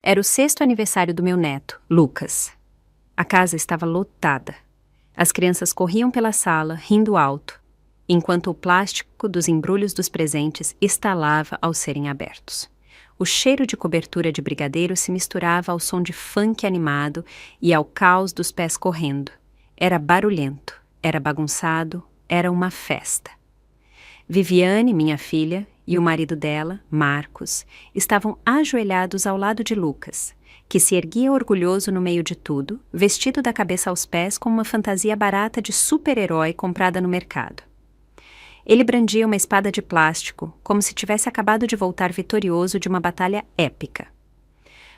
Era o 6º aniversário do meu neto, Lucas. A casa estava lotada. As crianças corriam pela sala, rindo alto, enquanto o plástico dos embrulhos dos presentes estalava ao serem abertos. O cheiro de cobertura de brigadeiro se misturava ao som de funk animado e ao caos dos pés correndo. Era barulhento, era bagunçado, era uma festa. Viviane, minha filha, e o marido dela, Marcos, estavam ajoelhados ao lado de Lucas, que se erguia orgulhoso no meio de tudo, vestido da cabeça aos pés com uma fantasia barata de super-herói comprada no mercado. Ele brandia uma espada de plástico, como se tivesse acabado de voltar vitorioso de uma batalha épica.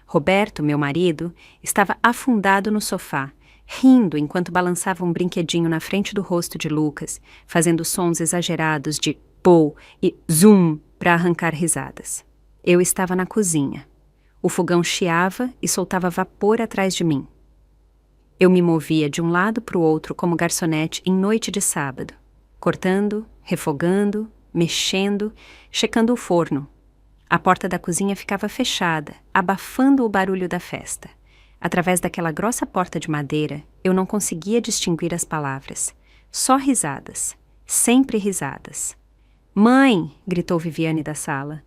Roberto, meu marido, estava afundado no sofá, rindo enquanto balançava um brinquedinho na frente do rosto de Lucas, fazendo sons exagerados de pô e zum para arrancar risadas. Eu estava na cozinha. O fogão chiava e soltava vapor atrás de mim. Eu me movia de um lado para o outro como garçonete em noite de sábado, cortando, refogando, mexendo, checando o forno. A porta da cozinha ficava fechada, abafando o barulho da festa. Através daquela grossa porta de madeira, eu não conseguia distinguir as palavras. Só risadas. Sempre risadas. «Mãe!» gritou Viviane da sala.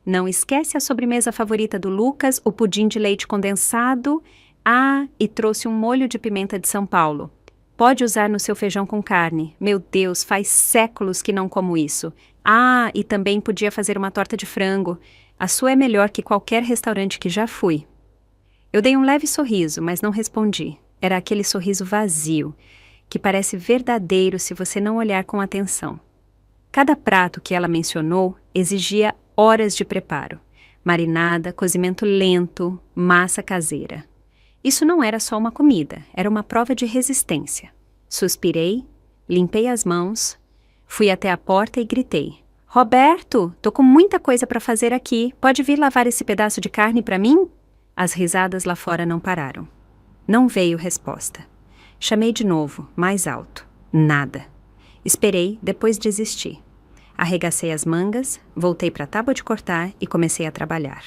«Não esquece a sobremesa favorita do Lucas, o pudim de leite condensado. Ah, e trouxe um molho de pimenta de São Paulo. Pode usar no seu feijão com carne. Meu Deus, faz séculos que não como isso. Ah, e também podia fazer uma torta de frango. A sua é melhor que qualquer restaurante que já fui.» Eu dei um leve sorriso, mas não respondi. Era aquele sorriso vazio, que parece verdadeiro se você não olhar com atenção. Cada prato que ela mencionou exigia horas de preparo. Marinada, cozimento lento, massa caseira. Isso não era só uma comida, era uma prova de resistência. Suspirei, limpei as mãos, fui até a porta e gritei. «Roberto, tô com muita coisa para fazer aqui. Pode vir lavar esse pedaço de carne para mim?» As risadas lá fora não pararam. Não veio resposta. Chamei de novo, mais alto. Nada. Esperei, depois desisti. Arregacei as mangas, voltei para a tábua de cortar e comecei a trabalhar.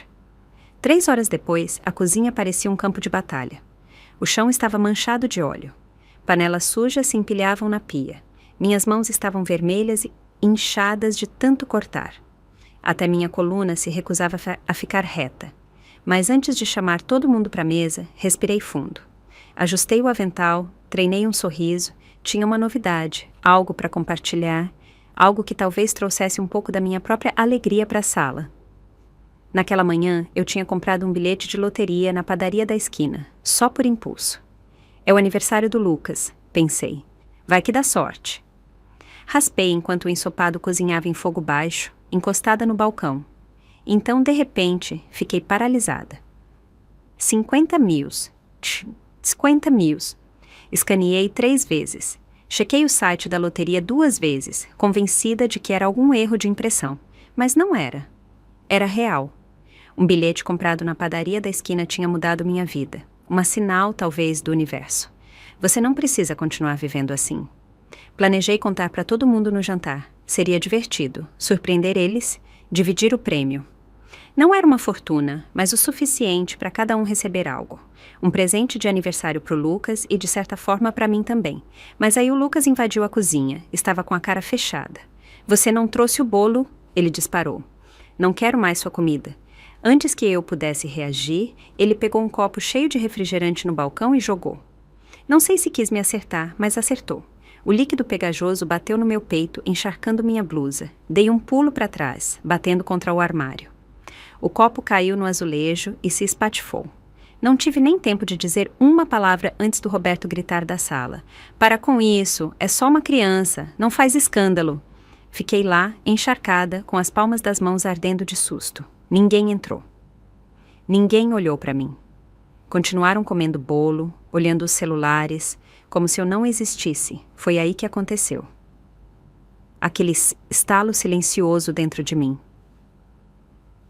3 horas depois, a cozinha parecia um campo de batalha. O chão estava manchado de óleo. Panelas sujas se empilhavam na pia. Minhas mãos estavam vermelhas e inchadas de tanto cortar. Até minha coluna se recusava a ficar reta. Mas antes de chamar todo mundo para a mesa, respirei fundo. Ajustei o avental, treinei um sorriso, tinha uma novidade, algo para compartilhar, algo que talvez trouxesse um pouco da minha própria alegria para a sala. Naquela manhã, eu tinha comprado um bilhete de loteria na padaria da esquina, só por impulso. É o aniversário do Lucas, pensei. Vai que dá sorte. Raspei enquanto o ensopado cozinhava em fogo baixo, encostada no balcão. Então, de repente, fiquei paralisada. 50 mil. 50 mil. Escaneei 3 vezes. Chequei o site da loteria 2 vezes, convencida de que era algum erro de impressão. Mas não era. Era real. Um bilhete comprado na padaria da esquina tinha mudado minha vida. Uma sinal, talvez, do universo. Você não precisa continuar vivendo assim. Planejei contar para todo mundo no jantar. Seria divertido. Surpreender eles, dividir o prêmio. Não era uma fortuna, mas o suficiente para cada um receber algo. Um presente de aniversário para o Lucas e, de certa forma, para mim também. Mas aí o Lucas invadiu a cozinha. Estava com a cara fechada. «Você não trouxe o bolo?» Ele disparou. «Não quero mais sua comida.» Antes que eu pudesse reagir, ele pegou um copo cheio de refrigerante no balcão e jogou. Não sei se quis me acertar, mas acertou. O líquido pegajoso bateu no meu peito, encharcando minha blusa. Dei um pulo para trás, batendo contra o armário. O copo caiu no azulejo e se espatifou. Não tive nem tempo de dizer uma palavra antes do Roberto gritar da sala. «Para com isso, é só uma criança, não faz escândalo!» Fiquei lá, encharcada, com as palmas das mãos ardendo de susto. Ninguém entrou. Ninguém olhou para mim. Continuaram comendo bolo, olhando os celulares, como se eu não existisse. Foi aí que aconteceu. Aquele estalo silencioso dentro de mim.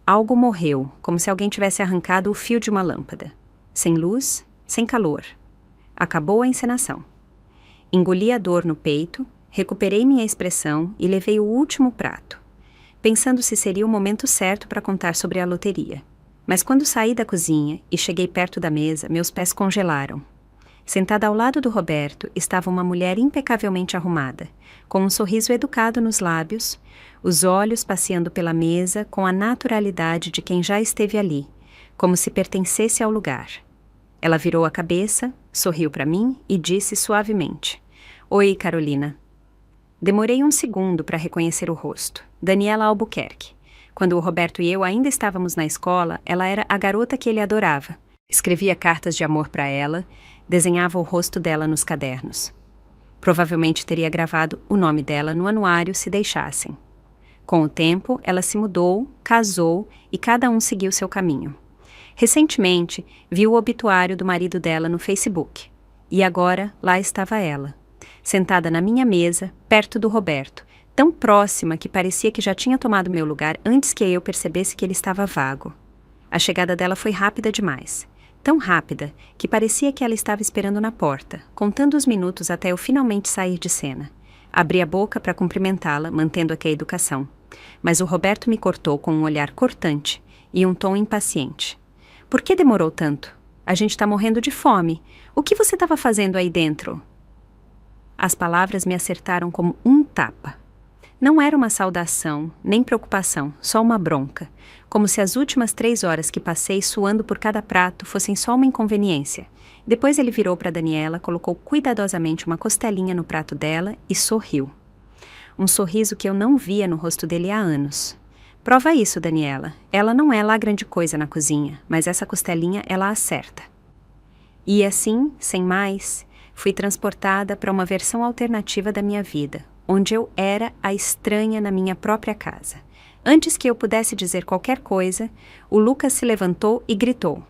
Algo morreu, como se alguém tivesse arrancado o fio de uma lâmpada. Sem luz, sem calor. Acabou a encenação. Engoli a dor no peito, recuperei minha expressão e levei o último prato, pensando se seria o momento certo para contar sobre a loteria. Mas quando saí da cozinha e cheguei perto da mesa, meus pés congelaram. Sentada ao lado do Roberto estava uma mulher impecavelmente arrumada, com um sorriso educado nos lábios, os olhos passeando pela mesa com a naturalidade de quem já esteve ali, como se pertencesse ao lugar. Ela virou a cabeça, sorriu para mim e disse suavemente: "Oi, Carolina." Demorei um segundo para reconhecer o rosto. Daniela Albuquerque. Quando o Roberto e eu ainda estávamos na escola, ela era a garota que ele adorava. Escrevia cartas de amor para ela, desenhava o rosto dela nos cadernos. Provavelmente teria gravado o nome dela no anuário se deixassem. Com o tempo, ela se mudou, casou e cada um seguiu seu caminho. Recentemente, vi o obituário do marido dela no Facebook. E agora, lá estava ela, sentada na minha mesa, perto do Roberto, tão próxima que parecia que já tinha tomado meu lugar antes que eu percebesse que ele estava vago. A chegada dela foi rápida demais. Tão rápida que parecia que ela estava esperando na porta, contando os minutos até eu finalmente sair de cena. Abri a boca para cumprimentá-la, mantendo aqui a educação. Mas o Roberto me cortou com um olhar cortante e um tom impaciente. "Por que demorou tanto? A gente está morrendo de fome. O que você estava fazendo aí dentro?" As palavras me acertaram como um tapa. Não era uma saudação, nem preocupação, só uma bronca, como se as últimas 3 horas que passei suando por cada prato fossem só uma inconveniência. Depois ele virou para Daniela, colocou cuidadosamente uma costelinha no prato dela e sorriu. Um sorriso que eu não via no rosto dele há anos. "Prova isso, Daniela. Ela não é lá grande coisa na cozinha, mas essa costelinha ela acerta." E assim, sem mais, fui transportada para uma versão alternativa da minha vida, onde eu era a estranha na minha própria casa. Antes que eu pudesse dizer qualquer coisa, o Lucas se levantou e gritou: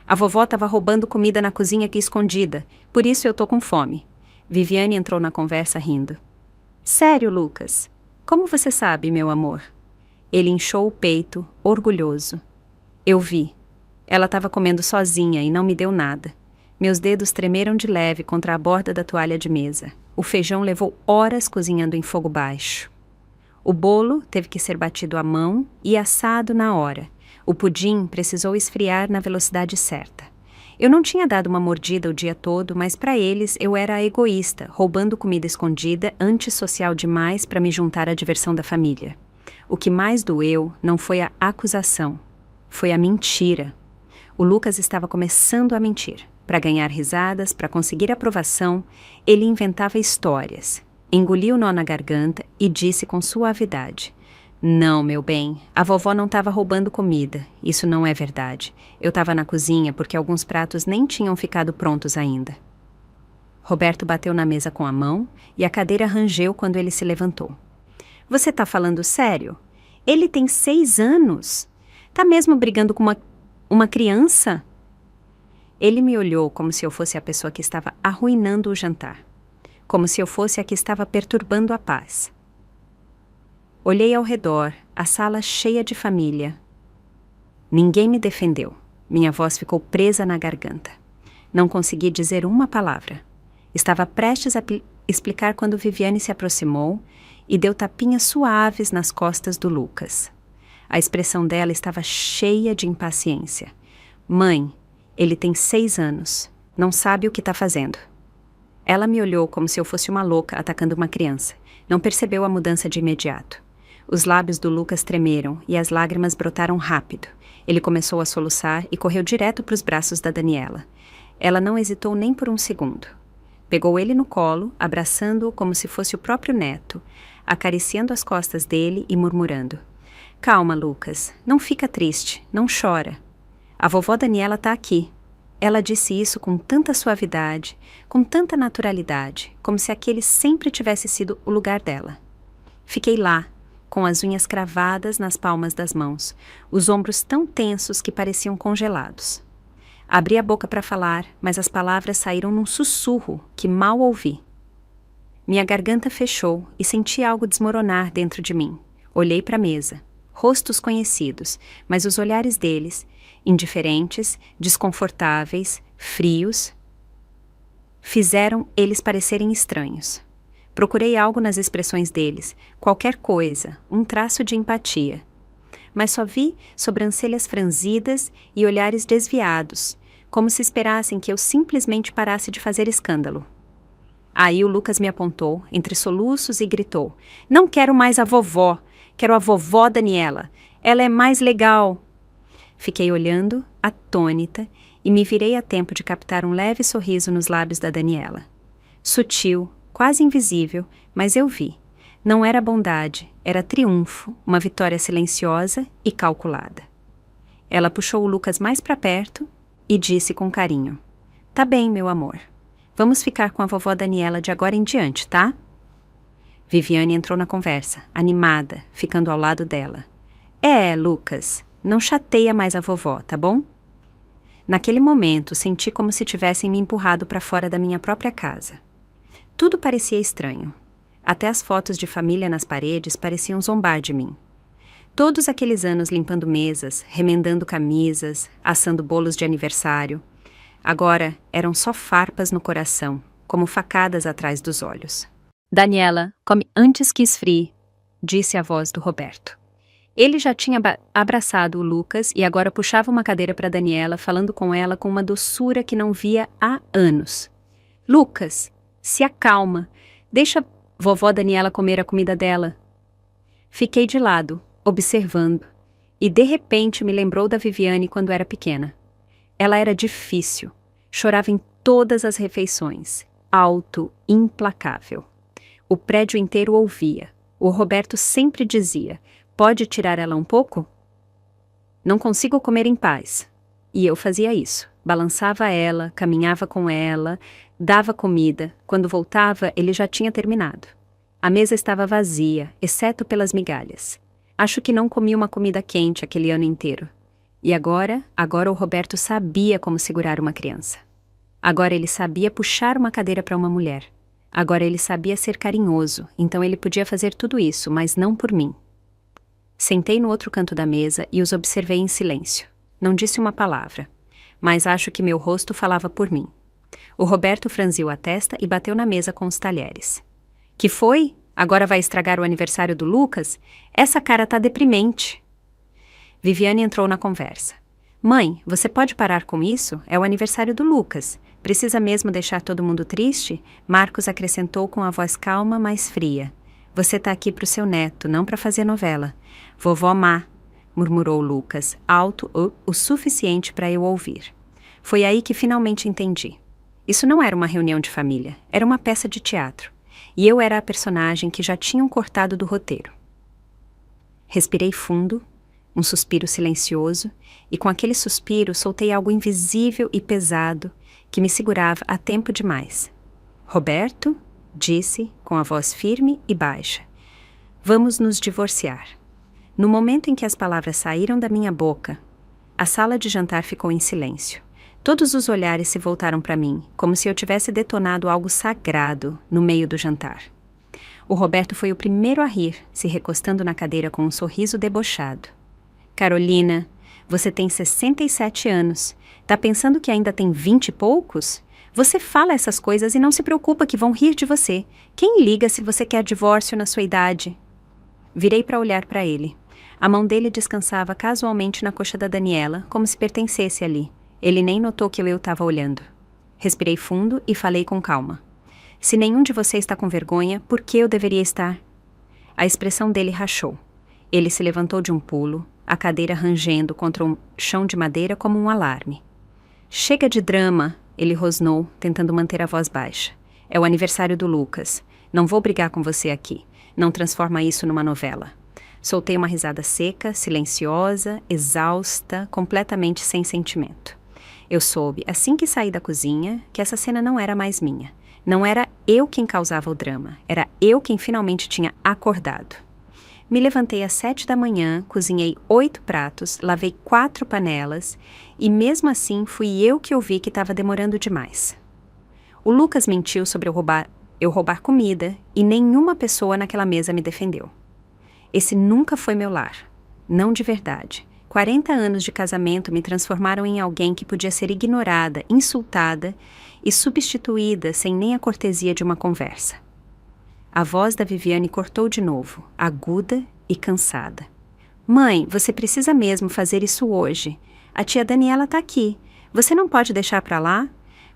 "A vovó estava roubando comida na cozinha aqui escondida, por isso eu tô com fome." Viviane entrou na conversa rindo. "Sério, Lucas? Como você sabe, meu amor?" Ele inchou o peito, orgulhoso. "Eu vi. Ela estava comendo sozinha e não me deu nada." Meus dedos tremeram de leve contra a borda da toalha de mesa. O feijão levou horas cozinhando em fogo baixo. O bolo teve que ser batido à mão e assado na hora. O pudim precisou esfriar na velocidade certa. Eu não tinha dado uma mordida o dia todo, mas para eles eu era a egoísta, roubando comida escondida, antissocial demais para me juntar à diversão da família. O que mais doeu não foi a acusação, foi a mentira. O Lucas estava começando a mentir. Para ganhar risadas, para conseguir aprovação, ele inventava histórias. Engoliu o nó na garganta e disse com suavidade: "Não, meu bem, a vovó não estava roubando comida. Isso não é verdade. Eu estava na cozinha porque alguns pratos nem tinham ficado prontos ainda." Roberto bateu na mesa com a mão e a cadeira rangeu quando ele se levantou. "Você está falando sério? Ele tem 6 anos. Tá mesmo brigando com uma criança?" Ele me olhou como se eu fosse a pessoa que estava arruinando o jantar, como se eu fosse a que estava perturbando a paz. Olhei ao redor, a sala cheia de família. Ninguém me defendeu. Minha voz ficou presa na garganta. Não consegui dizer uma palavra. Estava prestes a explicar quando Viviane se aproximou e deu tapinhas suaves nas costas do Lucas. A expressão dela estava cheia de impaciência. "Mãe, ele tem 6 anos. Não sabe o que está fazendo." Ela me olhou como se eu fosse uma louca atacando uma criança. Não percebeu a mudança de imediato. Os lábios do Lucas tremeram e as lágrimas brotaram rápido. Ele começou a soluçar e correu direto para os braços da Daniela. Ela não hesitou nem por um segundo. Pegou ele no colo, abraçando-o como se fosse o próprio neto, acariciando as costas dele e murmurando: "Calma, Lucas. Não fica triste. Não chora. A vovó Daniela está aqui." Ela disse isso com tanta suavidade, com tanta naturalidade, como se aquele sempre tivesse sido o lugar dela. Fiquei lá, com as unhas cravadas nas palmas das mãos, os ombros tão tensos que pareciam congelados. Abri a boca para falar, mas as palavras saíram num sussurro que mal ouvi. Minha garganta fechou e senti algo desmoronar dentro de mim. Olhei para a mesa. Rostos conhecidos, mas os olhares deles, indiferentes, desconfortáveis, frios, fizeram eles parecerem estranhos. Procurei algo nas expressões deles, qualquer coisa, um traço de empatia. mas só vi sobrancelhas franzidas e olhares desviados, como se esperassem que eu simplesmente parasse de fazer escândalo. Aí o Lucas me apontou, entre soluços, e gritou: "Não quero mais a vovó, quero a vovó Daniela. Ela é mais legal." Fiquei olhando, atônita, e me virei a tempo de captar um leve sorriso nos lábios da Daniela. Sutil, quase invisível, mas eu vi. Não era bondade, era triunfo, uma vitória silenciosa e calculada. Ela puxou o Lucas mais para perto e disse com carinho: "Tá bem, meu amor. Vamos ficar com a vovó Daniela de agora em diante, tá?" Viviane entrou na conversa, animada, ficando ao lado dela. Lucas, não chateia mais a vovó, tá bom?" Naquele momento, senti como se tivessem me empurrado para fora da minha própria casa. Tudo parecia estranho. Até as fotos de família nas paredes pareciam zombar de mim. Todos aqueles anos limpando mesas, remendando camisas, assando bolos de aniversário. Agora eram só farpas no coração, como facadas atrás dos olhos. "Daniela, come antes que esfrie", disse a voz do Roberto. Ele já tinha abraçado o Lucas e agora puxava uma cadeira para Daniela, falando com ela com uma doçura que não via há anos. "Lucas, se acalma. Deixa vovó Daniela comer a comida dela." Fiquei de lado, observando, e de repente me lembrou da Viviane quando era pequena. Ela era difícil, chorava em todas as refeições, alto, implacável. O prédio inteiro ouvia. O Roberto sempre dizia: "Pode tirar ela um pouco?" Não consigo comer em paz. E eu fazia isso. Balançava ela, caminhava com ela, dava comida. Quando voltava, ele já tinha terminado. A mesa estava vazia, exceto pelas migalhas. Acho que não comi uma comida quente aquele ano inteiro. E agora o Roberto sabia como segurar uma criança. Agora ele sabia puxar uma cadeira para uma mulher. Agora ele sabia ser carinhoso, então ele podia fazer tudo isso, mas não por mim. Sentei no outro canto da mesa e os observei em silêncio. Não disse uma palavra, mas acho que meu rosto falava por mim. O Roberto franziu a testa e bateu na mesa com os talheres. "Que foi? Agora vai estragar o aniversário do Lucas? Essa cara tá deprimente." Viviane entrou na conversa. "Mãe, você pode parar com isso? É o aniversário do Lucas. Precisa mesmo deixar todo mundo triste?" Marcos acrescentou com a voz calma, mas fria. "Você tá aqui pro seu neto, não para fazer novela." "Vovó má", murmurou Lucas, alto o suficiente para eu ouvir. Foi aí que finalmente entendi. Isso não era uma reunião de família, era uma peça de teatro. E eu era a personagem que já tinham cortado do roteiro. Respirei fundo, um suspiro silencioso, e com aquele suspiro soltei algo invisível e pesado que me segurava há tempo demais. "Roberto", disse, com a voz firme e baixa, "vamos nos divorciar." No momento em que as palavras saíram da minha boca, a sala de jantar ficou em silêncio. Todos os olhares se voltaram para mim, como se eu tivesse detonado algo sagrado no meio do jantar. O Roberto foi o primeiro a rir, se recostando na cadeira com um sorriso debochado. "Carolina, você tem 67 anos. Tá pensando que ainda tem 20 e poucos? Você fala essas coisas e não se preocupa que vão rir de você. Quem liga se você quer divórcio na sua idade?" Virei para olhar para ele. A mão dele descansava casualmente na coxa da Daniela, como se pertencesse ali. Ele nem notou que eu estava olhando. Respirei fundo e falei com calma. "Se nenhum de vocês está com vergonha, por que eu deveria estar?" A expressão dele rachou. Ele se levantou de um pulo, a cadeira rangendo contra um chão de madeira como um alarme. "Chega de drama", ele rosnou, tentando manter a voz baixa. "É o aniversário do Lucas. Não vou brigar com você aqui. Não transforma isso numa novela." Soltei uma risada seca, silenciosa, exausta, completamente sem sentimento. Eu soube, assim que saí da cozinha, que essa cena não era mais minha. Não era eu quem causava o drama, era eu quem finalmente tinha acordado. Me levantei às 7 da manhã, cozinhei 8 pratos, lavei 4 panelas e mesmo assim fui eu que ouvi que estava demorando demais. O Lucas mentiu sobre eu roubar comida e nenhuma pessoa naquela mesa me defendeu. Esse nunca foi meu lar. Não de verdade. 40 anos de casamento me transformaram em alguém que podia ser ignorada, insultada e substituída sem nem a cortesia de uma conversa. A voz da Viviane cortou de novo, aguda e cansada. Mãe, você precisa mesmo fazer isso hoje. A tia Daniela tá aqui. Você não pode deixar pra lá?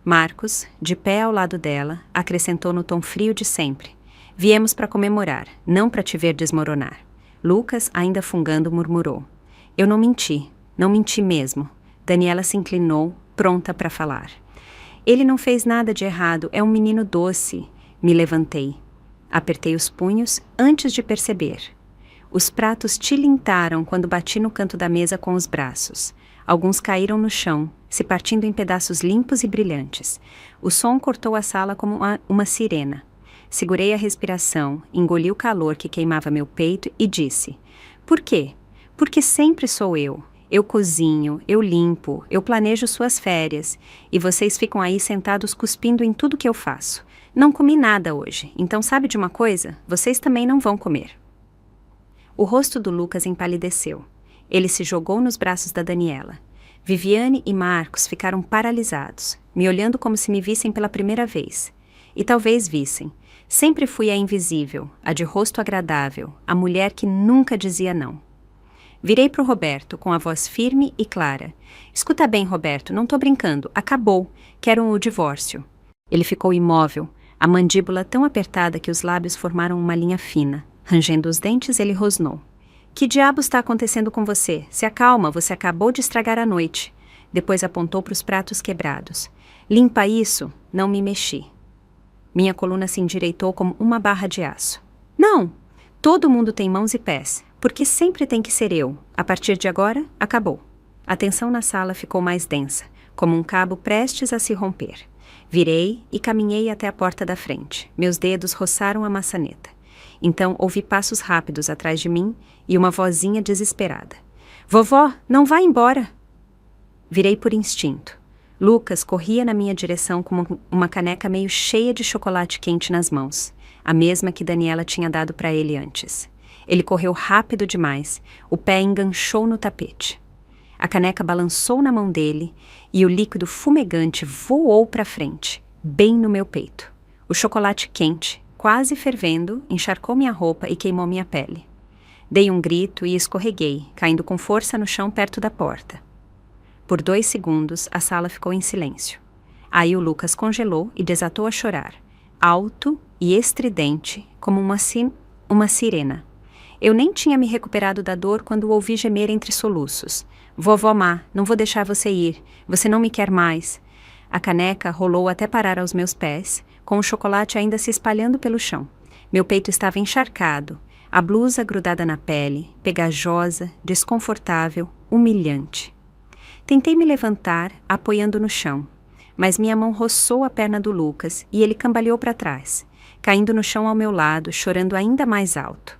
Marcos, de pé ao lado dela, acrescentou no tom frio de sempre. Viemos para comemorar, não para te ver desmoronar. Lucas, ainda fungando, murmurou. Eu não menti mesmo. Daniela se inclinou, pronta para falar. Ele não fez nada de errado, é um menino doce. Me levantei. Apertei os punhos antes de perceber. Os pratos tilintaram quando bati no canto da mesa com os braços. Alguns caíram no chão, se partindo em pedaços limpos e brilhantes. O som cortou a sala como uma sirena. Segurei a respiração, engoli o calor que queimava meu peito e disse: Por quê? Porque sempre sou eu. Eu cozinho, eu limpo, eu planejo suas férias. E vocês ficam aí sentados cuspindo em tudo que eu faço. Não comi nada hoje, então sabe de uma coisa? Vocês também não vão comer. O rosto do Lucas empalideceu. Ele se jogou nos braços da Daniela. Viviane e Marcos ficaram paralisados, me olhando como se me vissem pela primeira vez. E talvez vissem. Sempre fui a invisível, a de rosto agradável, a mulher que nunca dizia não. Virei para o Roberto, com a voz firme e clara. Escuta bem, Roberto, não tô brincando. Acabou. Quero o divórcio. Ele ficou imóvel, a mandíbula tão apertada que os lábios formaram uma linha fina. Rangendo os dentes, ele rosnou. Que diabos está acontecendo com você? Se acalma, você acabou de estragar a noite. Depois apontou para os pratos quebrados. Limpa isso. Não me mexi. Minha coluna se endireitou como uma barra de aço. Não! Todo mundo tem mãos e pés. Porque sempre tem que ser eu. A partir de agora, acabou. A tensão na sala ficou mais densa, como um cabo prestes a se romper. Virei e caminhei até a porta da frente. Meus dedos roçaram a maçaneta. Então ouvi passos rápidos atrás de mim e uma vozinha desesperada. Vovó, não vá embora! Virei por instinto. Lucas corria na minha direção com uma caneca meio cheia de chocolate quente nas mãos, a mesma que Daniela tinha dado para ele antes. Ele correu rápido demais, o pé enganchou no tapete. A caneca balançou na mão dele e o líquido fumegante voou para frente, bem no meu peito. O chocolate quente, quase fervendo, encharcou minha roupa e queimou minha pele. Dei um grito e escorreguei, caindo com força no chão perto da porta. Por 2 segundos, a sala ficou em silêncio. Aí o Lucas congelou e desatou a chorar, alto e estridente, como uma sirena. Eu nem tinha me recuperado da dor quando o ouvi gemer entre soluços. Vovó Má, não vou deixar você ir. Você não me quer mais. A caneca rolou até parar aos meus pés, com o chocolate ainda se espalhando pelo chão. Meu peito estava encharcado, a blusa grudada na pele, pegajosa, desconfortável, humilhante. Tentei me levantar, apoiando no chão, mas minha mão roçou a perna do Lucas e ele cambaleou para trás, caindo no chão ao meu lado, chorando ainda mais alto.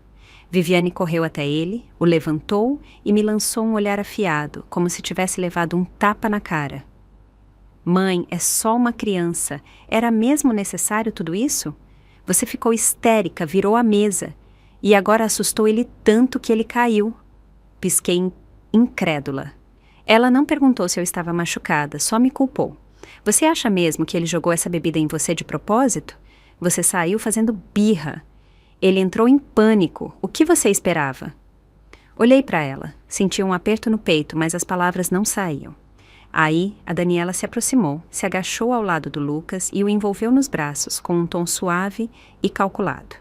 Viviane correu até ele, o levantou e me lançou um olhar afiado, como se tivesse levado um tapa na cara. Mãe, é só uma criança. Era mesmo necessário tudo isso? Você ficou histérica, virou a mesa. E agora assustou ele tanto que ele caiu. Pisquei incrédula. Ela não perguntou se eu estava machucada, só me culpou. Você acha mesmo que ele jogou essa bebida em você de propósito? Você saiu fazendo birra. Ele entrou em pânico. O que você esperava? Olhei para ela. Senti um aperto no peito, mas as palavras não saíam. Aí, a Daniela se aproximou, se agachou ao lado do Lucas e o envolveu nos braços, com um tom suave e calculado.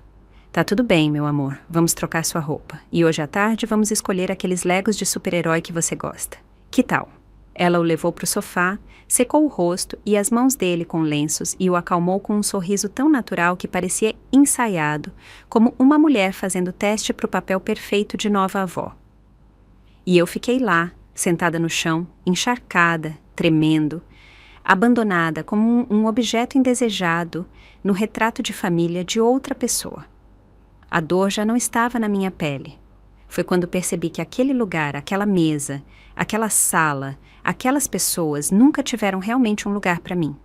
Tá tudo bem, meu amor. Vamos trocar sua roupa. E hoje à tarde vamos escolher aqueles legos de super-herói que você gosta. Que tal? Ela o levou para o sofá, secou o rosto e as mãos dele com lenços e o acalmou com um sorriso tão natural que parecia ensaiado, como uma mulher fazendo teste para o papel perfeito de nova avó. E eu fiquei lá, sentada no chão, encharcada, tremendo, abandonada como um objeto indesejado no retrato de família de outra pessoa. A dor já não estava na minha pele. Foi quando percebi que aquele lugar, aquela mesa, aquela sala, aquelas pessoas nunca tiveram realmente um lugar para mim.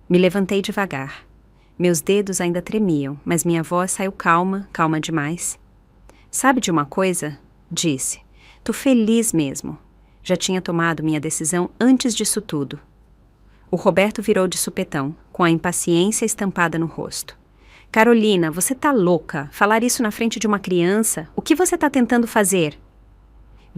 Me levantei devagar. Meus dedos ainda tremiam, mas minha voz saiu calma, calma demais. Sabe de uma coisa? Disse. Tô feliz mesmo. Já tinha tomado minha decisão antes disso tudo. O Roberto virou de supetão, com a impaciência estampada no rosto. Carolina, você tá louca? Falar isso na frente de uma criança? O que você tá tentando fazer?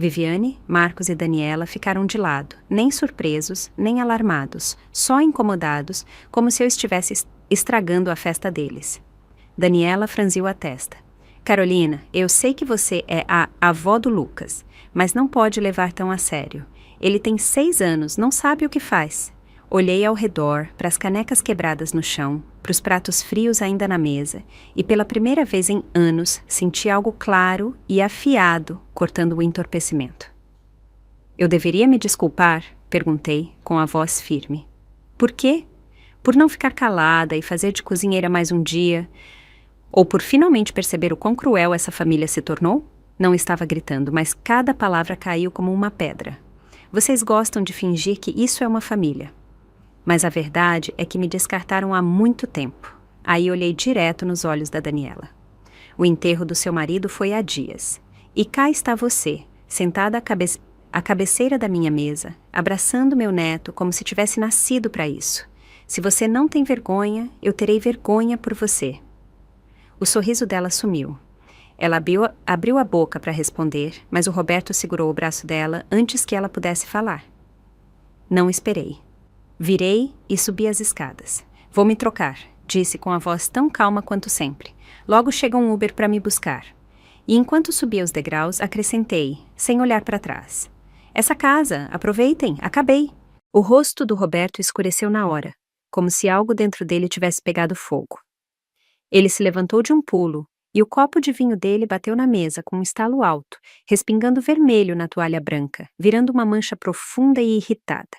Viviane, Marcos e Daniela ficaram de lado, nem surpresos, nem alarmados, só incomodados, como se eu estivesse estragando a festa deles. Daniela franziu a testa. Carolina, eu sei que você é a avó do Lucas, mas não pode levar tão a sério. Ele tem 6 anos, não sabe o que faz. Olhei ao redor, para as canecas quebradas no chão, para os pratos frios ainda na mesa, e pela primeira vez em anos senti algo claro e afiado cortando o entorpecimento. Eu deveria me desculpar? Perguntei, com a voz firme. Por quê? Por não ficar calada e fazer de cozinheira mais um dia? Ou por finalmente perceber o quão cruel essa família se tornou? Não estava gritando, mas cada palavra caiu como uma pedra. Vocês gostam de fingir que isso é uma família. Mas a verdade é que me descartaram há muito tempo. Aí olhei direto nos olhos da Daniela. O enterro do seu marido foi há dias. E cá está você, sentada à cabeceira da minha mesa, abraçando meu neto como se tivesse nascido para isso. Se você não tem vergonha, eu terei vergonha por você. O sorriso dela sumiu. Ela abriu a boca para responder, mas o Roberto segurou o braço dela antes que ela pudesse falar. Não esperei. Virei e subi as escadas. Vou me trocar, disse com a voz tão calma quanto sempre. Logo chega um Uber para me buscar. E enquanto subia os degraus, acrescentei, sem olhar para trás. Essa casa, aproveitem, acabei. O rosto do Roberto escureceu na hora, como se algo dentro dele tivesse pegado fogo. Ele se levantou de um pulo, e o copo de vinho dele bateu na mesa com um estalo alto, respingando vermelho na toalha branca, virando uma mancha profunda e irritada.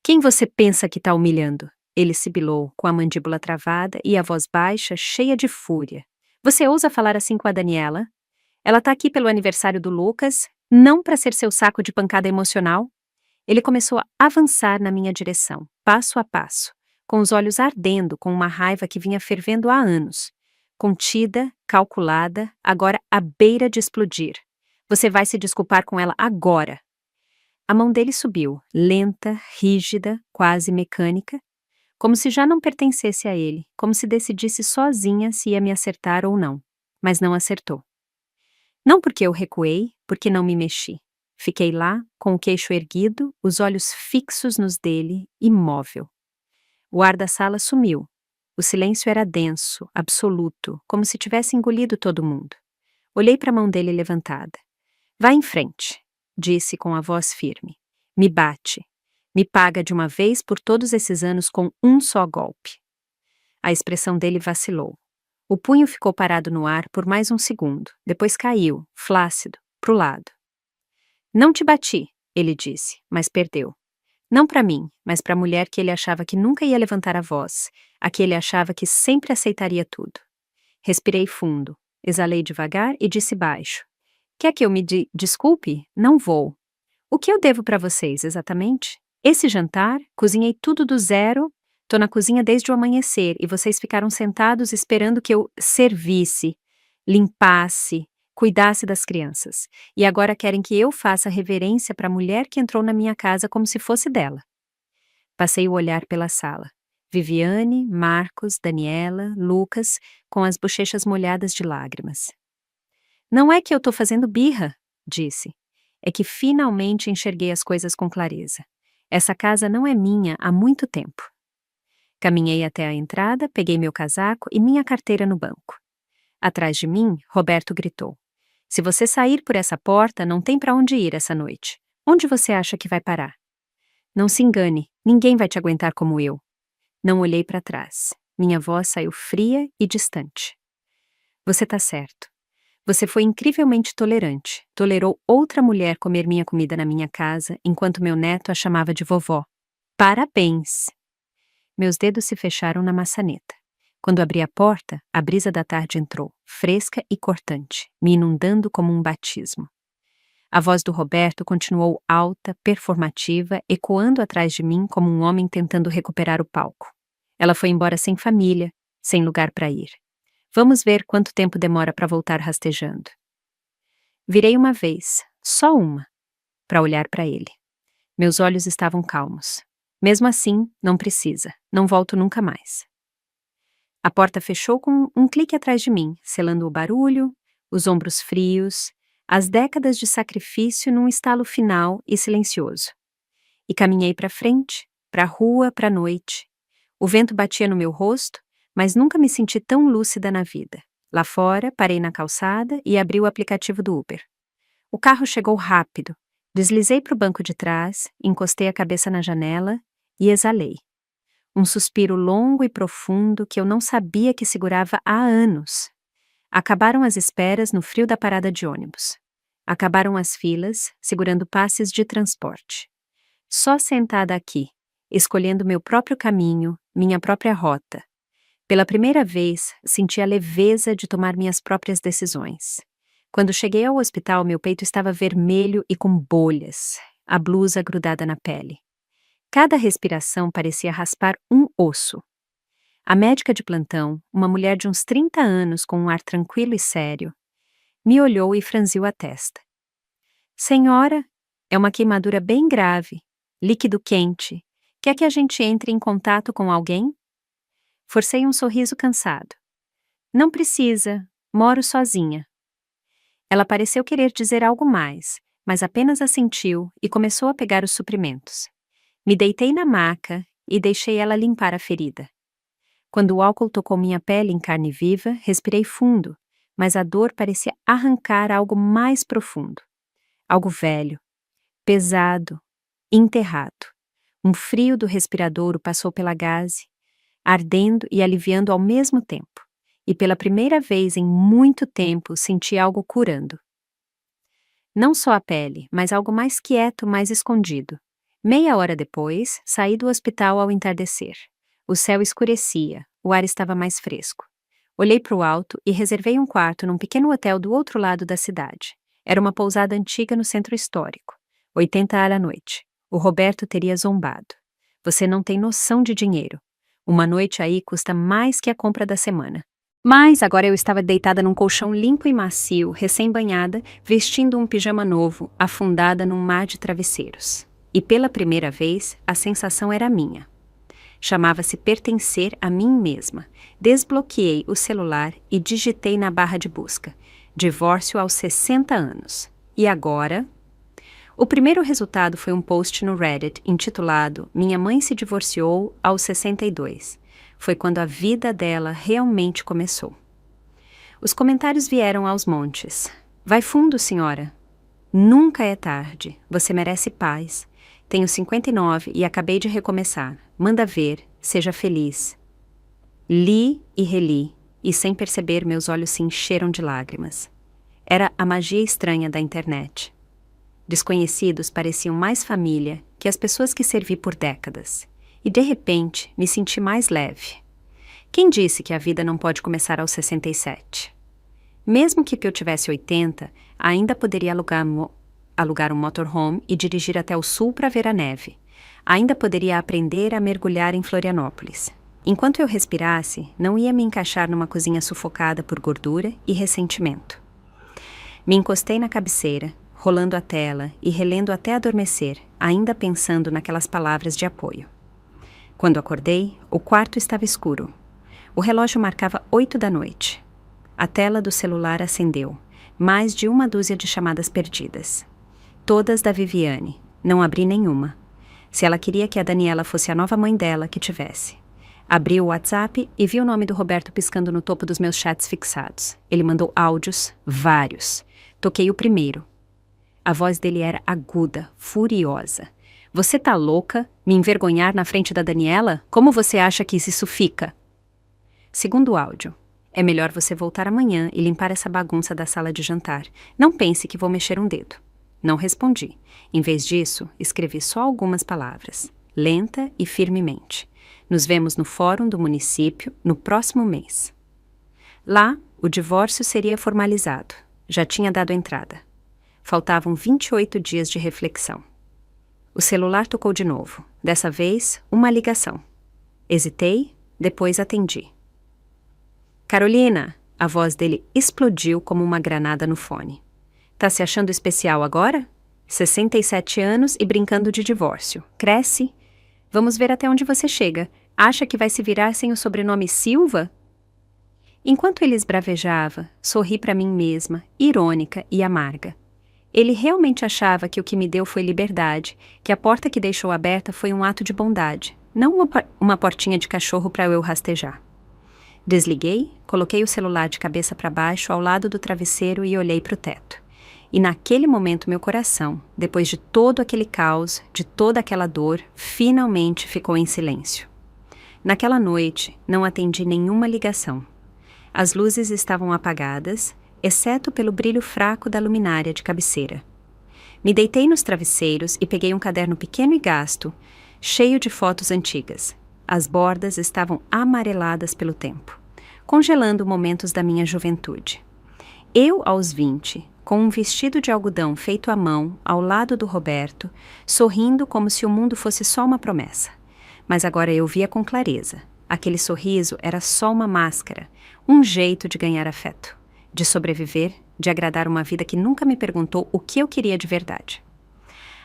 Quem você pensa que está humilhando? Ele sibilou, com a mandíbula travada e a voz baixa, cheia de fúria. Você ousa falar assim com a Daniela? Ela está aqui pelo aniversário do Lucas, não para ser seu saco de pancada emocional? Ele começou a avançar na minha direção, passo a passo, com os olhos ardendo com uma raiva que vinha fervendo há anos. Contida, calculada, agora à beira de explodir. Você vai se desculpar com ela agora. A mão dele subiu, lenta, rígida, quase mecânica, como se já não pertencesse a ele, como se decidisse sozinha se ia me acertar ou não, mas não acertou. Não porque eu recuei, porque não me mexi. Fiquei lá, com o queixo erguido, os olhos fixos nos dele, imóvel. O ar da sala sumiu. O silêncio era denso, absoluto, como se tivesse engolido todo mundo. Olhei para a mão dele levantada. Vá em frente, disse com a voz firme. Me bate. Me paga de uma vez por todos esses anos com um só golpe. A expressão dele vacilou. O punho ficou parado no ar por mais um segundo, depois caiu, flácido, pro lado. Não te bati, ele disse, mas perdeu. Não para mim, mas para a mulher que ele achava que nunca ia levantar a voz, a que ele achava que sempre aceitaria tudo. Respirei fundo, exalei devagar e disse baixo. Quer que eu me desculpe? Não vou. O que eu devo para vocês, exatamente? Esse jantar, cozinhei tudo do zero, tô na cozinha desde o amanhecer e vocês ficaram sentados esperando que eu servisse, limpasse, cuidasse das crianças. E agora querem que eu faça reverência para a mulher que entrou na minha casa como se fosse dela. Passei o olhar pela sala. Viviane, Marcos, Daniela, Lucas, com as bochechas molhadas de lágrimas. Não é que eu tô fazendo birra, disse. É que finalmente enxerguei as coisas com clareza. Essa casa não é minha há muito tempo. Caminhei até a entrada, peguei meu casaco e minha carteira no banco. Atrás de mim, Roberto gritou. Se você sair por essa porta, não tem para onde ir essa noite. Onde você acha que vai parar? Não se engane, ninguém vai te aguentar como eu. Não olhei para trás. Minha voz saiu fria e distante. Você tá certo. Você foi incrivelmente tolerante. Tolerou outra mulher comer minha comida na minha casa, enquanto meu neto a chamava de vovó. Parabéns! Meus dedos se fecharam na maçaneta. Quando abri a porta, a brisa da tarde entrou, fresca e cortante, me inundando como um batismo. A voz do Roberto continuou alta, performativa, ecoando atrás de mim como um homem tentando recuperar o palco. Ela foi embora sem família, sem lugar para ir. Vamos ver quanto tempo demora para voltar rastejando. Virei uma vez, só uma, para olhar para ele. Meus olhos estavam calmos. Mesmo assim, não precisa, não volto nunca mais. A porta fechou com um clique atrás de mim, selando o barulho, os ombros frios, As décadas de sacrifício num estalo final e silencioso. E caminhei para frente, para a rua, para a noite. O vento batia no meu rosto, mas nunca me senti tão lúcida na vida. Lá fora, parei na calçada e abri o aplicativo do Uber. O carro chegou rápido. Deslizei para o banco de trás, encostei a cabeça na janela e exalei. Um suspiro longo e profundo que eu não sabia que segurava há anos. Acabaram as esperas no frio da parada de ônibus. Acabaram as filas, segurando passes de transporte. Só sentada aqui, escolhendo meu próprio caminho, minha própria rota. Pela primeira vez, senti a leveza de tomar minhas próprias decisões. Quando cheguei ao hospital, meu peito estava vermelho e com bolhas, a blusa grudada na pele. Cada respiração parecia raspar um osso. A médica de plantão, uma mulher de uns 30 anos com um ar tranquilo e sério, me olhou e franziu a testa. Senhora, é uma queimadura bem grave, líquido quente. Quer que a gente entre em contato com alguém? Forcei um sorriso cansado. Não precisa, moro sozinha. Ela pareceu querer dizer algo mais, mas apenas assentiu e começou a pegar os suprimentos. Me deitei na maca e deixei ela limpar a ferida. Quando o álcool tocou minha pele em carne viva, respirei fundo, mas a dor parecia arrancar algo mais profundo. Algo velho, pesado, enterrado. Um frio do respiradouro passou pela gaze, ardendo e aliviando ao mesmo tempo. E pela primeira vez em muito tempo senti algo curando. Não só a pele, mas algo mais quieto, mais escondido. Meia hora depois, saí do hospital ao entardecer. O céu escurecia, o ar estava mais fresco. Olhei para o alto e reservei um quarto num pequeno hotel do outro lado da cidade. Era uma pousada antiga no centro histórico. 80 à noite. O Roberto teria zombado. Você não tem noção de dinheiro. Uma noite aí custa mais que a compra da semana. Mas agora eu estava deitada num colchão limpo e macio, recém-banhada, vestindo um pijama novo, afundada num mar de travesseiros. E pela primeira vez, a sensação era minha. Chamava-se pertencer a mim mesma. Desbloqueei o celular e digitei na barra de busca. Divórcio aos 60 anos. E agora? O primeiro resultado foi um post no Reddit intitulado Minha mãe se divorciou aos 62. Foi quando a vida dela realmente começou. Os comentários vieram aos montes. Vai fundo, senhora. Nunca é tarde. Você merece paz. Tenho 59 e acabei de recomeçar. Manda ver. Seja feliz. Li e reli, e sem perceber meus olhos se encheram de lágrimas. Era a magia estranha da internet. Desconhecidos pareciam mais família que as pessoas que servi por décadas. E de repente me senti mais leve. Quem disse que a vida não pode começar aos 67? Mesmo que eu tivesse 80, ainda poderia alugar um motorhome e dirigir até o sul para ver a neve. Ainda poderia aprender a mergulhar em Florianópolis. Enquanto eu respirasse, não ia me encaixar numa cozinha sufocada por gordura e ressentimento. Me encostei na cabeceira, rolando a tela e relendo até adormecer, ainda pensando naquelas palavras de apoio. Quando acordei, o quarto estava escuro. O relógio marcava 8 da noite. A tela do celular acendeu. Mais de uma dúzia de chamadas perdidas. Todas da Viviane. Não abri nenhuma. Se ela queria que a Daniela fosse a nova mãe dela, que tivesse. Abri o WhatsApp e vi o nome do Roberto piscando no topo dos meus chats fixados. Ele mandou áudios, vários. Toquei o primeiro. A voz dele era aguda, furiosa. Você tá louca? Me envergonhar na frente da Daniela? Como você acha que isso fica? Segundo áudio. É melhor você voltar amanhã e limpar essa bagunça da sala de jantar. Não pense que vou mexer um dedo. Não respondi. Em vez disso, escrevi só algumas palavras. Lenta e firmemente. Nos vemos no fórum do município no próximo mês. Lá, o divórcio seria formalizado. Já tinha dado entrada. Faltavam 28 dias de reflexão. O celular tocou de novo. Dessa vez, uma ligação. Hesitei, depois atendi. Carolina! A voz dele explodiu como uma granada no fone. Tá se achando especial agora? 67 anos e brincando de divórcio. Cresce? Vamos ver até onde você chega. Acha que vai se virar sem o sobrenome Silva? Enquanto ele esbravejava, sorri para mim mesma, irônica e amarga. Ele realmente achava que o que me deu foi liberdade, que a porta que deixou aberta foi um ato de bondade, não uma portinha de cachorro para eu rastejar. Desliguei, coloquei o celular de cabeça para baixo ao lado do travesseiro e olhei para o teto. E naquele momento meu coração, depois de todo aquele caos, de toda aquela dor, finalmente ficou em silêncio. Naquela noite, não atendi nenhuma ligação. As luzes estavam apagadas, exceto pelo brilho fraco da luminária de cabeceira. Me deitei nos travesseiros e peguei um caderno pequeno e gasto, cheio de fotos antigas. As bordas estavam amareladas pelo tempo, congelando momentos da minha juventude. Eu, aos 20, com um vestido de algodão feito à mão, ao lado do Roberto, sorrindo como se o mundo fosse só uma promessa. Mas agora eu via com clareza. Aquele sorriso era só uma máscara, um jeito de ganhar afeto, de sobreviver, de agradar uma vida que nunca me perguntou o que eu queria de verdade.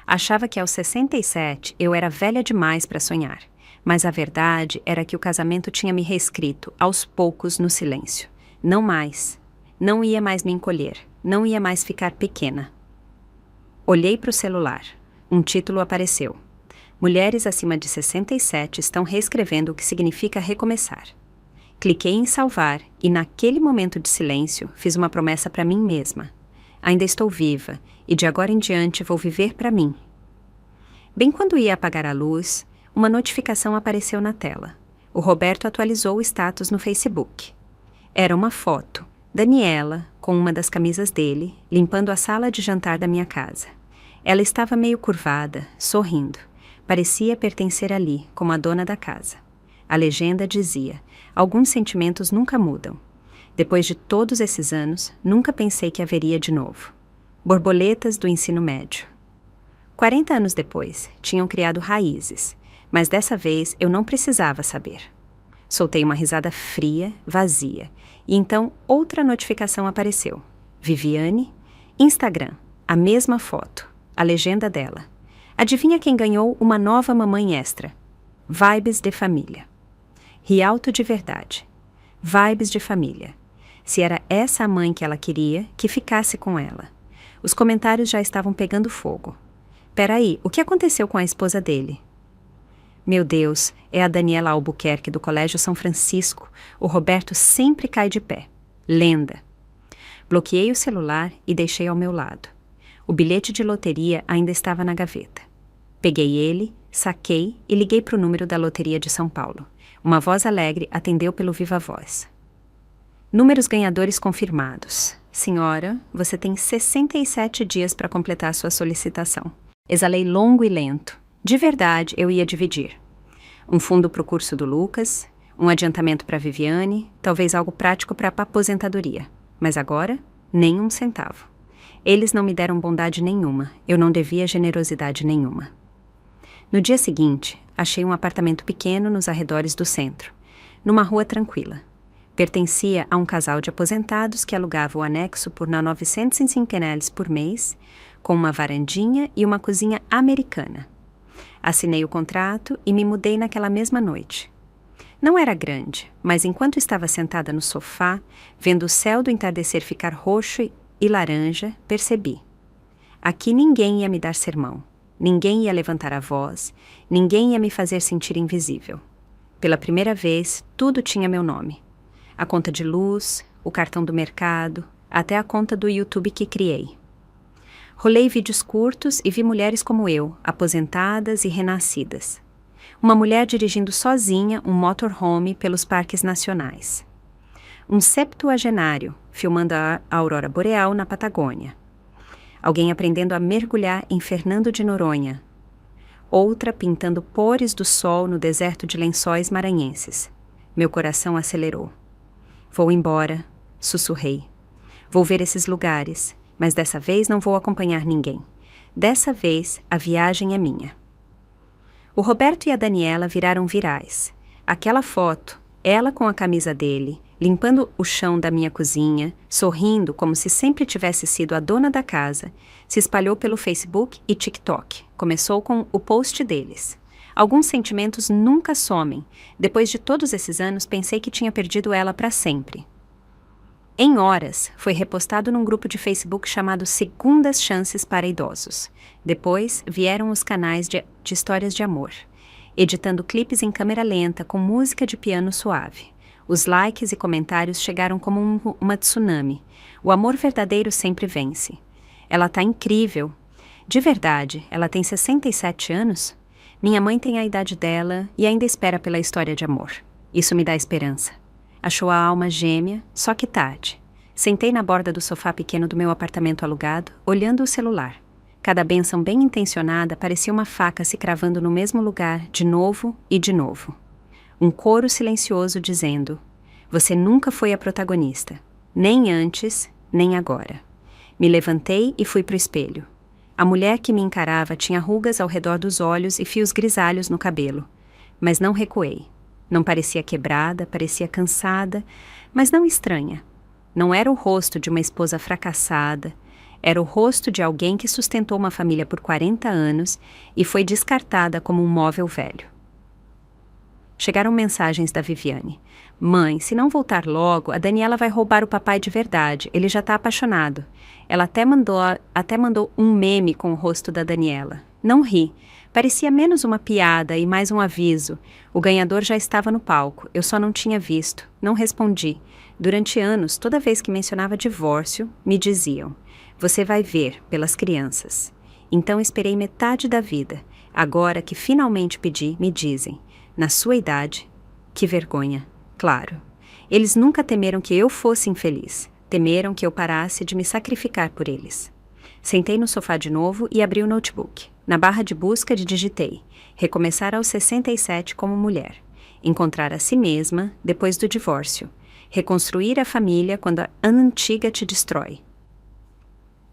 Achava que aos 67 eu era velha demais para sonhar, mas a verdade era que o casamento tinha me reescrito, aos poucos, no silêncio. Não mais. Não ia mais me encolher. Não ia mais ficar pequena. Olhei para o celular. Um título apareceu. Mulheres acima de 67 estão reescrevendo o que significa recomeçar. Cliquei em salvar e, naquele momento de silêncio, fiz uma promessa para mim mesma. Ainda estou viva e de agora em diante vou viver para mim. Bem quando ia apagar a luz, uma notificação apareceu na tela. O Roberto atualizou o status no Facebook. Era uma foto. Daniela, com uma das camisas dele, limpando a sala de jantar da minha casa. Ela estava meio curvada, sorrindo. Parecia pertencer ali, como a dona da casa. A legenda dizia: alguns sentimentos nunca mudam. Depois de todos esses anos, nunca pensei que haveria de novo. Borboletas do ensino médio. 40 anos depois, tinham criado raízes, mas dessa vez eu não precisava saber. Soltei uma risada fria, vazia, e então outra notificação apareceu. Viviane, Instagram, a mesma foto, a legenda dela. Adivinha quem ganhou uma nova mamãe extra? Vibes de família. Rialto de verdade. Vibes de família. Se era essa a mãe que ela queria, que ficasse com ela. Os comentários já estavam pegando fogo. Peraí, o que aconteceu com a esposa dele? Meu Deus, é a Daniela Albuquerque do Colégio São Francisco. O Roberto sempre cai de pé. Lenda. Bloqueei o celular e deixei ao meu lado. O bilhete de loteria ainda estava na gaveta. Peguei ele, saquei e liguei para o número da Loteria de São Paulo. Uma voz alegre atendeu pelo viva voz. Números ganhadores confirmados. Senhora, você tem 67 dias para completar sua solicitação. Exalei longo e lento. De verdade, eu ia dividir. Um fundo para o curso do Lucas, um adiantamento para a Viviane, talvez algo prático para a aposentadoria. Mas agora, nem um centavo. Eles não me deram bondade nenhuma, eu não devia generosidade nenhuma. No dia seguinte, achei um apartamento pequeno nos arredores do centro, numa rua tranquila. Pertencia a um casal de aposentados que alugava o anexo por 905 reais por mês, com uma varandinha e uma cozinha americana. Assinei o contrato e me mudei naquela mesma noite. Não era grande, mas enquanto estava sentada no sofá, vendo o céu do entardecer ficar roxo e laranja, percebi. Aqui ninguém ia me dar sermão. Ninguém ia levantar a voz, ninguém ia me fazer sentir invisível. Pela primeira vez, tudo tinha meu nome. A conta de luz, o cartão do mercado, até a conta do YouTube que criei. Rolei vídeos curtos e vi mulheres como eu, aposentadas e renascidas. Uma mulher dirigindo sozinha um motorhome pelos parques nacionais. Um septuagenário filmando a aurora boreal na Patagônia. Alguém aprendendo a mergulhar em Fernando de Noronha. Outra pintando pores do sol no deserto de Lençóis maranhenses. Meu coração acelerou. Vou embora, sussurrei. Vou ver esses lugares, mas dessa vez não vou acompanhar ninguém. Dessa vez, a viagem é minha. O Roberto e a Daniela viraram virais. Aquela foto, ela com a camisa dele, limpando o chão da minha cozinha, sorrindo como se sempre tivesse sido a dona da casa, se espalhou pelo Facebook e TikTok. Começou com o post deles. Alguns sentimentos nunca somem. Depois de todos esses anos, pensei que tinha perdido ela para sempre. Em horas, foi repostado num grupo de Facebook chamado Segundas Chances para Idosos. Depois, vieram os canais de histórias de amor, editando clipes em câmera lenta com música de piano suave. Os likes e comentários chegaram como uma tsunami. O amor verdadeiro sempre vence. Ela tá incrível. De verdade, ela tem 67 anos? Minha mãe tem a idade dela e ainda espera pela história de amor. Isso me dá esperança. Achou a alma gêmea, só que tarde. Sentei na borda do sofá pequeno do meu apartamento alugado, olhando o celular. Cada bênção bem intencionada parecia uma faca se cravando no mesmo lugar, de novo e de novo. Um coro silencioso dizendo: você nunca foi a protagonista, nem antes, nem agora. Me levantei e fui para o espelho. A mulher que me encarava tinha rugas ao redor dos olhos e fios grisalhos no cabelo. Mas não recuei. Não parecia quebrada, parecia cansada, mas não estranha. Não era o rosto de uma esposa fracassada, era o rosto de alguém que sustentou uma família por 40 anos e foi descartada como um móvel velho. Chegaram mensagens da Viviane. Mãe, se não voltar logo, a Daniela vai roubar o papai de verdade. Ele já tá apaixonado. Ela até mandou um meme com o rosto da Daniela. Não ri. Parecia menos uma piada e mais um aviso. O ganhador já estava no palco. Eu só não tinha visto. Não respondi. Durante anos, toda vez que mencionava divórcio, me diziam: você vai ver pelas crianças. Então esperei metade da vida. Agora que finalmente pedi, me dizem: na sua idade, que vergonha. Claro. Eles nunca temeram que eu fosse infeliz. Temeram que eu parasse de me sacrificar por eles. Sentei no sofá de novo e abri o notebook. Na barra de busca digitei: recomeçar aos 67 como mulher. Encontrar a si mesma depois do divórcio. Reconstruir a família quando a antiga te destrói.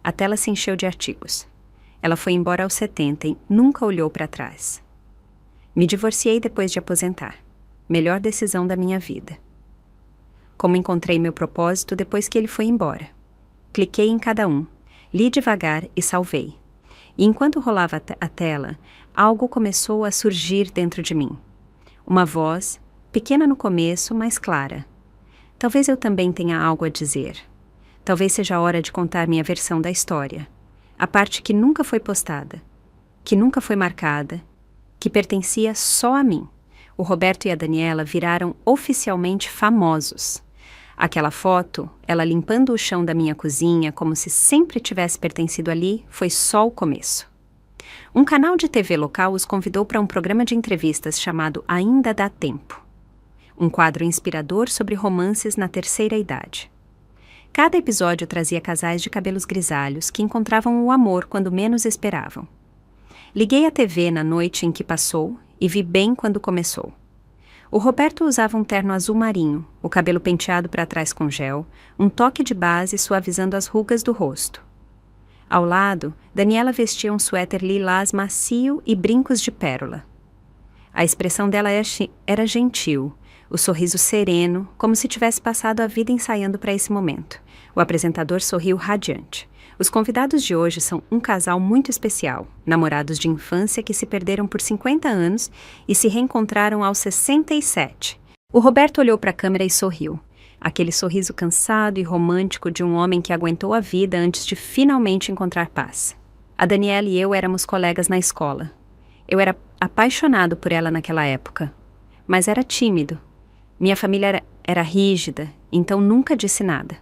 A tela se encheu de artigos. Ela foi embora aos 70 e nunca olhou para trás. Me divorciei depois de aposentar. Melhor decisão da minha vida. Como encontrei meu propósito depois que ele foi embora. Cliquei em cada um, li devagar e salvei. E enquanto rolava a tela, algo começou a surgir dentro de mim. Uma voz, pequena no começo, mas clara. Talvez eu também tenha algo a dizer. Talvez seja a hora de contar minha versão da história. A parte que nunca foi postada, que nunca foi marcada, que pertencia só a mim. O Roberto e a Daniela viraram oficialmente famosos. Aquela foto, ela limpando o chão da minha cozinha como se sempre tivesse pertencido ali, foi só o começo. Um canal de TV local os convidou para um programa de entrevistas chamado Ainda Dá Tempo. Um quadro inspirador sobre romances na terceira idade. Cada episódio trazia casais de cabelos grisalhos que encontravam o amor quando menos esperavam. Liguei a TV na noite em que passou e vi bem quando começou. O Roberto usava um terno azul marinho, o cabelo penteado para trás com gel, um toque de base suavizando as rugas do rosto. Ao lado, Daniela vestia um suéter lilás macio e brincos de pérola. A expressão dela era gentil, o sorriso sereno, como se tivesse passado a vida ensaiando para esse momento. O apresentador sorriu radiante. Os convidados de hoje são um casal muito especial, namorados de infância que se perderam por 50 anos e se reencontraram aos 67. O Roberto olhou para a câmera e sorriu. Aquele sorriso cansado e romântico de um homem que aguentou a vida antes de finalmente encontrar paz. A Daniela e eu éramos colegas na escola. Eu era apaixonado por ela naquela época, mas era tímido. Minha família era rígida, então nunca disse nada.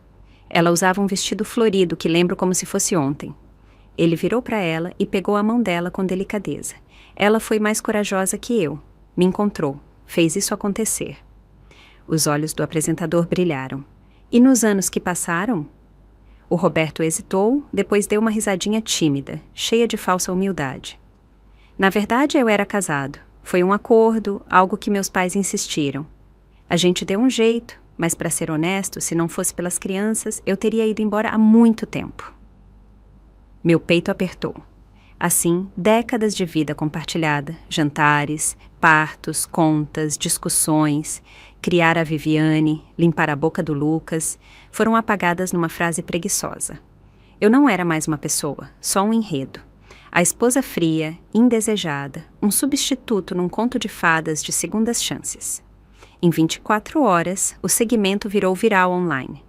Ela usava um vestido florido que lembro como se fosse ontem. Ele virou para ela e pegou a mão dela com delicadeza. Ela foi mais corajosa que eu. Me encontrou. Fez isso acontecer. Os olhos do apresentador brilharam. E nos anos que passaram? O Roberto hesitou, depois deu uma risadinha tímida, cheia de falsa humildade. Na verdade, eu era casado. Foi um acordo, algo que meus pais insistiram. A gente deu um jeito. Mas, para ser honesto, se não fosse pelas crianças, eu teria ido embora há muito tempo. Meu peito apertou. Assim, décadas de vida compartilhada, jantares, partos, contas, discussões, criar a Viviane, limpar a boca do Lucas, foram apagadas numa frase preguiçosa. Eu não era mais uma pessoa, só um enredo. A esposa fria, indesejada, um substituto num conto de fadas de segundas chances. Em 24 horas, o segmento virou viral online.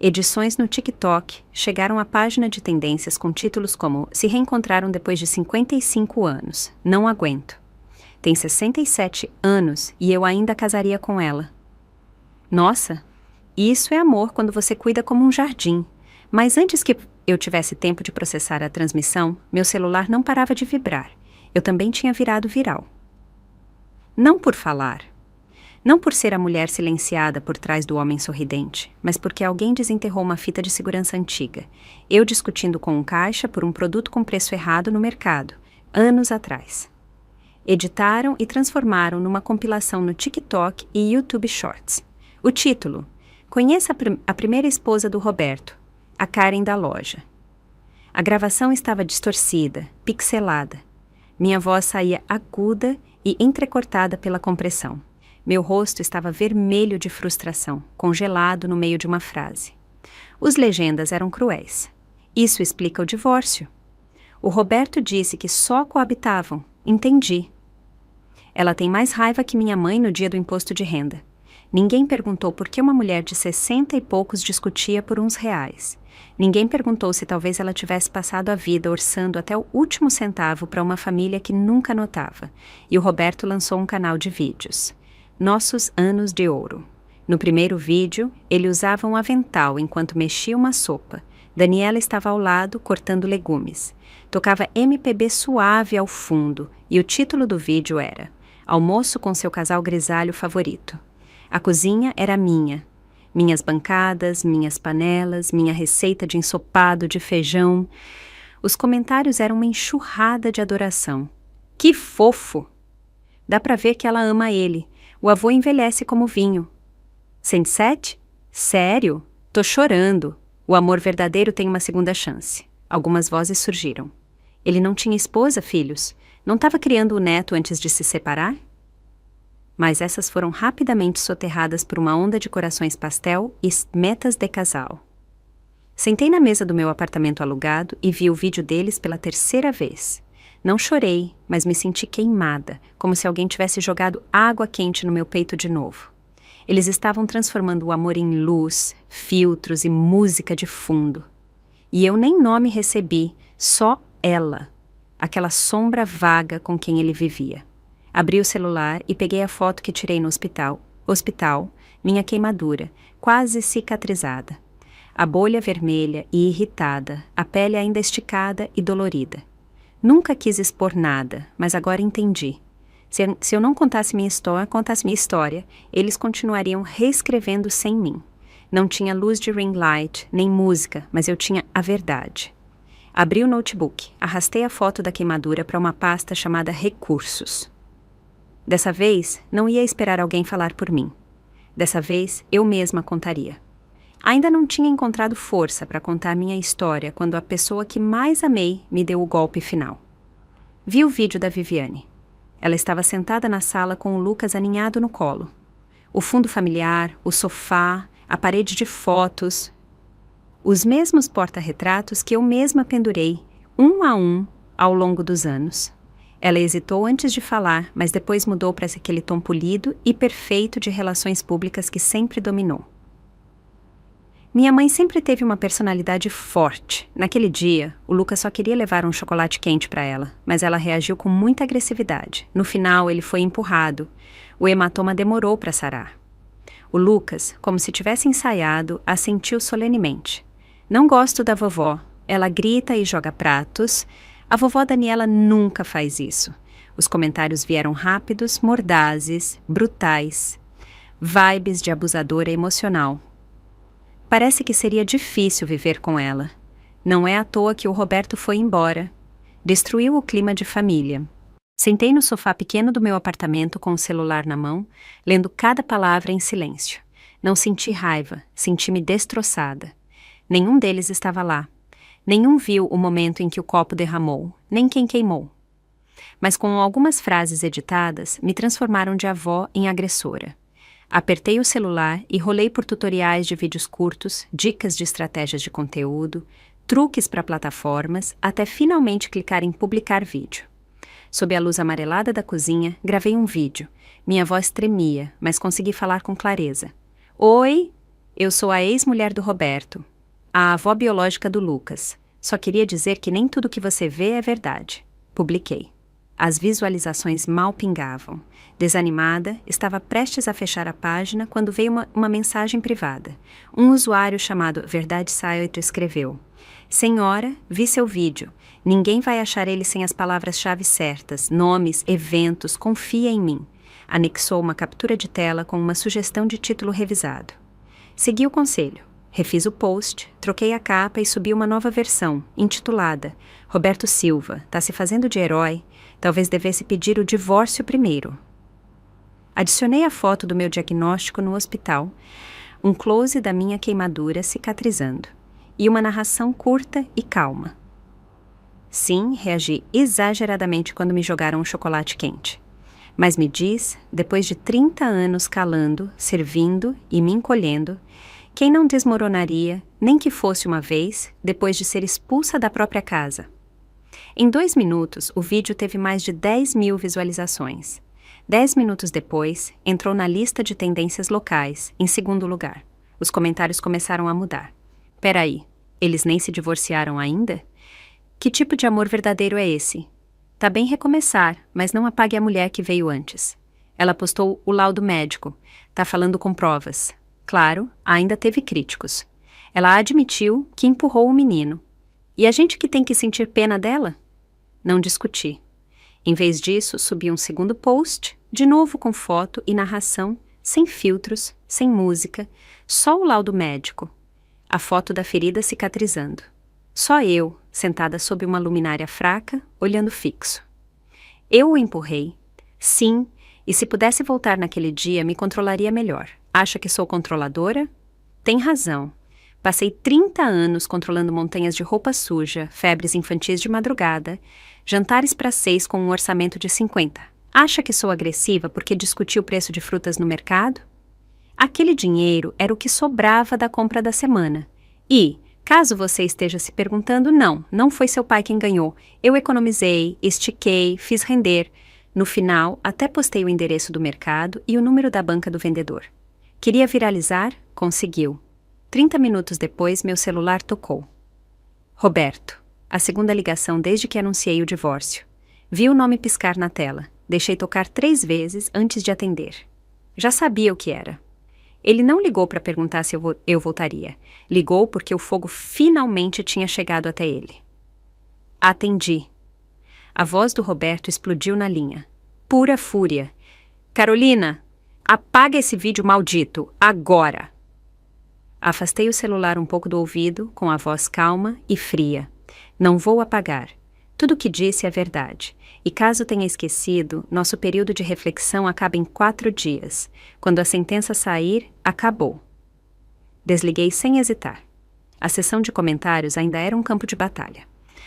Edições no TikTok chegaram à página de tendências com títulos como "Se reencontraram depois de 55 anos. Não aguento. Tem 67 anos e eu ainda casaria com ela. Nossa, isso é amor quando você cuida como um jardim. Mas antes que eu tivesse tempo de processar a transmissão, meu celular não parava de vibrar. Eu também tinha virado viral. Não por falar. Não por ser a mulher silenciada por trás do homem sorridente, mas porque alguém desenterrou uma fita de segurança antiga. Eu discutindo com um caixa por um produto com preço errado no mercado, anos atrás. Editaram e transformaram numa compilação no TikTok e YouTube Shorts. O título: Conheça a primeira esposa do Roberto, a Karen da loja. A gravação estava distorcida, pixelada. Minha voz saía aguda e entrecortada pela compressão. Meu rosto estava vermelho de frustração, congelado no meio de uma frase. Os legendas eram cruéis. Isso explica o divórcio. O Roberto disse que só coabitavam. Entendi. Ela tem mais raiva que minha mãe no dia do imposto de renda. Ninguém perguntou por que uma mulher de 60 e poucos discutia por uns reais. Ninguém perguntou se talvez ela tivesse passado a vida orçando até o último centavo para uma família que nunca notava. E o Roberto lançou um canal de vídeos. Nossos anos de ouro. No primeiro vídeo, ele usava um avental enquanto mexia uma sopa. Daniela estava ao lado, cortando legumes. Tocava MPB suave ao fundo, e o título do vídeo era Almoço com seu casal grisalho favorito. A cozinha era minha. Minhas bancadas, minhas panelas, minha receita de ensopado de feijão. Os comentários eram uma enxurrada de adoração. Que fofo! Dá pra ver que ela ama ele. O avô envelhece como vinho. 107? Sério? Tô chorando. O amor verdadeiro tem uma segunda chance. Algumas vozes surgiram. Ele não tinha esposa, filhos? Não estava criando o neto antes de se separar? Mas essas foram rapidamente soterradas por uma onda de corações pastel e metas de casal. Sentei na mesa do meu apartamento alugado e vi o vídeo deles pela terceira vez. Não chorei, mas me senti queimada, como se alguém tivesse jogado água quente no meu peito de novo. Eles estavam transformando o amor em luz, filtros e música de fundo. E eu nem nome recebi, só ela, aquela sombra vaga com quem ele vivia. Abri o celular e peguei a foto que tirei no hospital, minha queimadura, quase cicatrizada. A bolha vermelha e irritada, a pele ainda esticada e dolorida. Nunca quis expor nada, mas agora entendi. Se eu não contasse minha história, eles continuariam reescrevendo sem mim. Não tinha luz de ring light, nem música, mas eu tinha a verdade. Abri o notebook, arrastei a foto da queimadura para uma pasta chamada Recursos. Dessa vez, não ia esperar alguém falar por mim. Dessa vez, eu mesma contaria. Ainda não tinha encontrado força para contar minha história quando a pessoa que mais amei me deu o golpe final. Vi o vídeo da Viviane. Ela estava sentada na sala com o Lucas aninhado no colo. O fundo familiar, o sofá, a parede de fotos. Os mesmos porta-retratos que eu mesma pendurei, um a um, ao longo dos anos. Ela hesitou antes de falar, mas depois mudou para aquele tom polido e perfeito de relações públicas que sempre dominou. Minha mãe sempre teve uma personalidade forte. Naquele dia, o Lucas só queria levar um chocolate quente para ela, mas ela reagiu com muita agressividade. No final, ele foi empurrado. O hematoma demorou para sarar. O Lucas, como se tivesse ensaiado, assentiu solenemente. Não gosto da vovó. Ela grita e joga pratos. A vovó Daniela nunca faz isso. Os comentários vieram rápidos, mordazes, brutais. Vibes de abusadora emocional. Parece que seria difícil viver com ela. Não é à toa que o Roberto foi embora. Destruiu o clima de família. Sentei no sofá pequeno do meu apartamento com o celular na mão, lendo cada palavra em silêncio. Não senti raiva, senti-me destroçada. Nenhum deles estava lá. Nenhum viu o momento em que o copo derramou, nem quem queimou. Mas com algumas frases editadas, me transformaram de avó em agressora. Apertei o celular e rolei por tutoriais de vídeos curtos, dicas de estratégias de conteúdo, truques para plataformas, até finalmente clicar em publicar vídeo. Sob a luz amarelada da cozinha, gravei um vídeo. Minha voz tremia, mas consegui falar com clareza. Oi? Eu sou a ex-mulher do Roberto, a avó biológica do Lucas. Só queria dizer que nem tudo que você vê é verdade. Publiquei. As visualizações mal pingavam. Desanimada, estava prestes a fechar a página quando veio uma mensagem privada. Um usuário chamado Verdade Site escreveu: Senhora, vi seu vídeo. Ninguém vai achar ele sem as palavras-chave certas, nomes, eventos, confia em mim. Anexou uma captura de tela com uma sugestão de título revisado. Segui o conselho. Refiz o post, troquei a capa e subi uma nova versão, intitulada Roberto Silva, tá se fazendo de herói, talvez devesse pedir o divórcio primeiro. Adicionei a foto do meu diagnóstico no hospital, um close da minha queimadura cicatrizando, e uma narração curta e calma. Sim, reagi exageradamente quando me jogaram um chocolate quente. Mas me diz, depois de 30 anos calando, servindo e me encolhendo, quem não desmoronaria, nem que fosse uma vez, depois de ser expulsa da própria casa? Em 2 minutos, o vídeo teve mais de 10.000 visualizações. 10 minutos depois, entrou na lista de tendências locais, em segundo lugar. Os comentários começaram a mudar. Peraí, eles nem se divorciaram ainda? Que tipo de amor verdadeiro é esse? Tá bem recomeçar, mas não apague a mulher que veio antes. Ela postou o laudo médico. Tá falando com provas. Claro, ainda teve críticos. Ela admitiu que empurrou o menino. E a gente que tem que sentir pena dela? Não discuti. Em vez disso, subi um segundo post, de novo com foto e narração, sem filtros, sem música, só o laudo médico. A foto da ferida cicatrizando. Só eu, sentada sob uma luminária fraca, olhando fixo. Eu o empurrei. Sim, e se pudesse voltar naquele dia, me controlaria melhor. Acha que sou controladora? Tem razão. Passei 30 anos controlando montanhas de roupa suja, febres infantis de madrugada, jantares para 6 com um orçamento de 50. Acha que sou agressiva porque discuti o preço de frutas no mercado? Aquele dinheiro era o que sobrava da compra da semana. E, caso você esteja se perguntando, não foi seu pai quem ganhou. Eu economizei, estiquei, fiz render. No final, até postei o endereço do mercado e o número da banca do vendedor. Queria viralizar? Conseguiu. 30 minutos depois, meu celular tocou. Roberto. A segunda ligação desde que anunciei o divórcio. Vi o nome piscar na tela. Deixei tocar 3 vezes antes de atender. Já sabia o que era. Ele não ligou para perguntar se eu voltaria. Ligou porque o fogo finalmente tinha chegado até ele. Atendi. A voz do Roberto explodiu na linha. Pura fúria. Carolina! Apaga esse vídeo maldito, agora! Afastei o celular um pouco do ouvido, com a voz calma e fria. Não vou apagar. Tudo o que disse é verdade. E caso tenha esquecido, nosso período de reflexão acaba em 4 dias. Quando a sentença sair, acabou. Desliguei sem hesitar. A sessão de comentários ainda era um campo de batalha.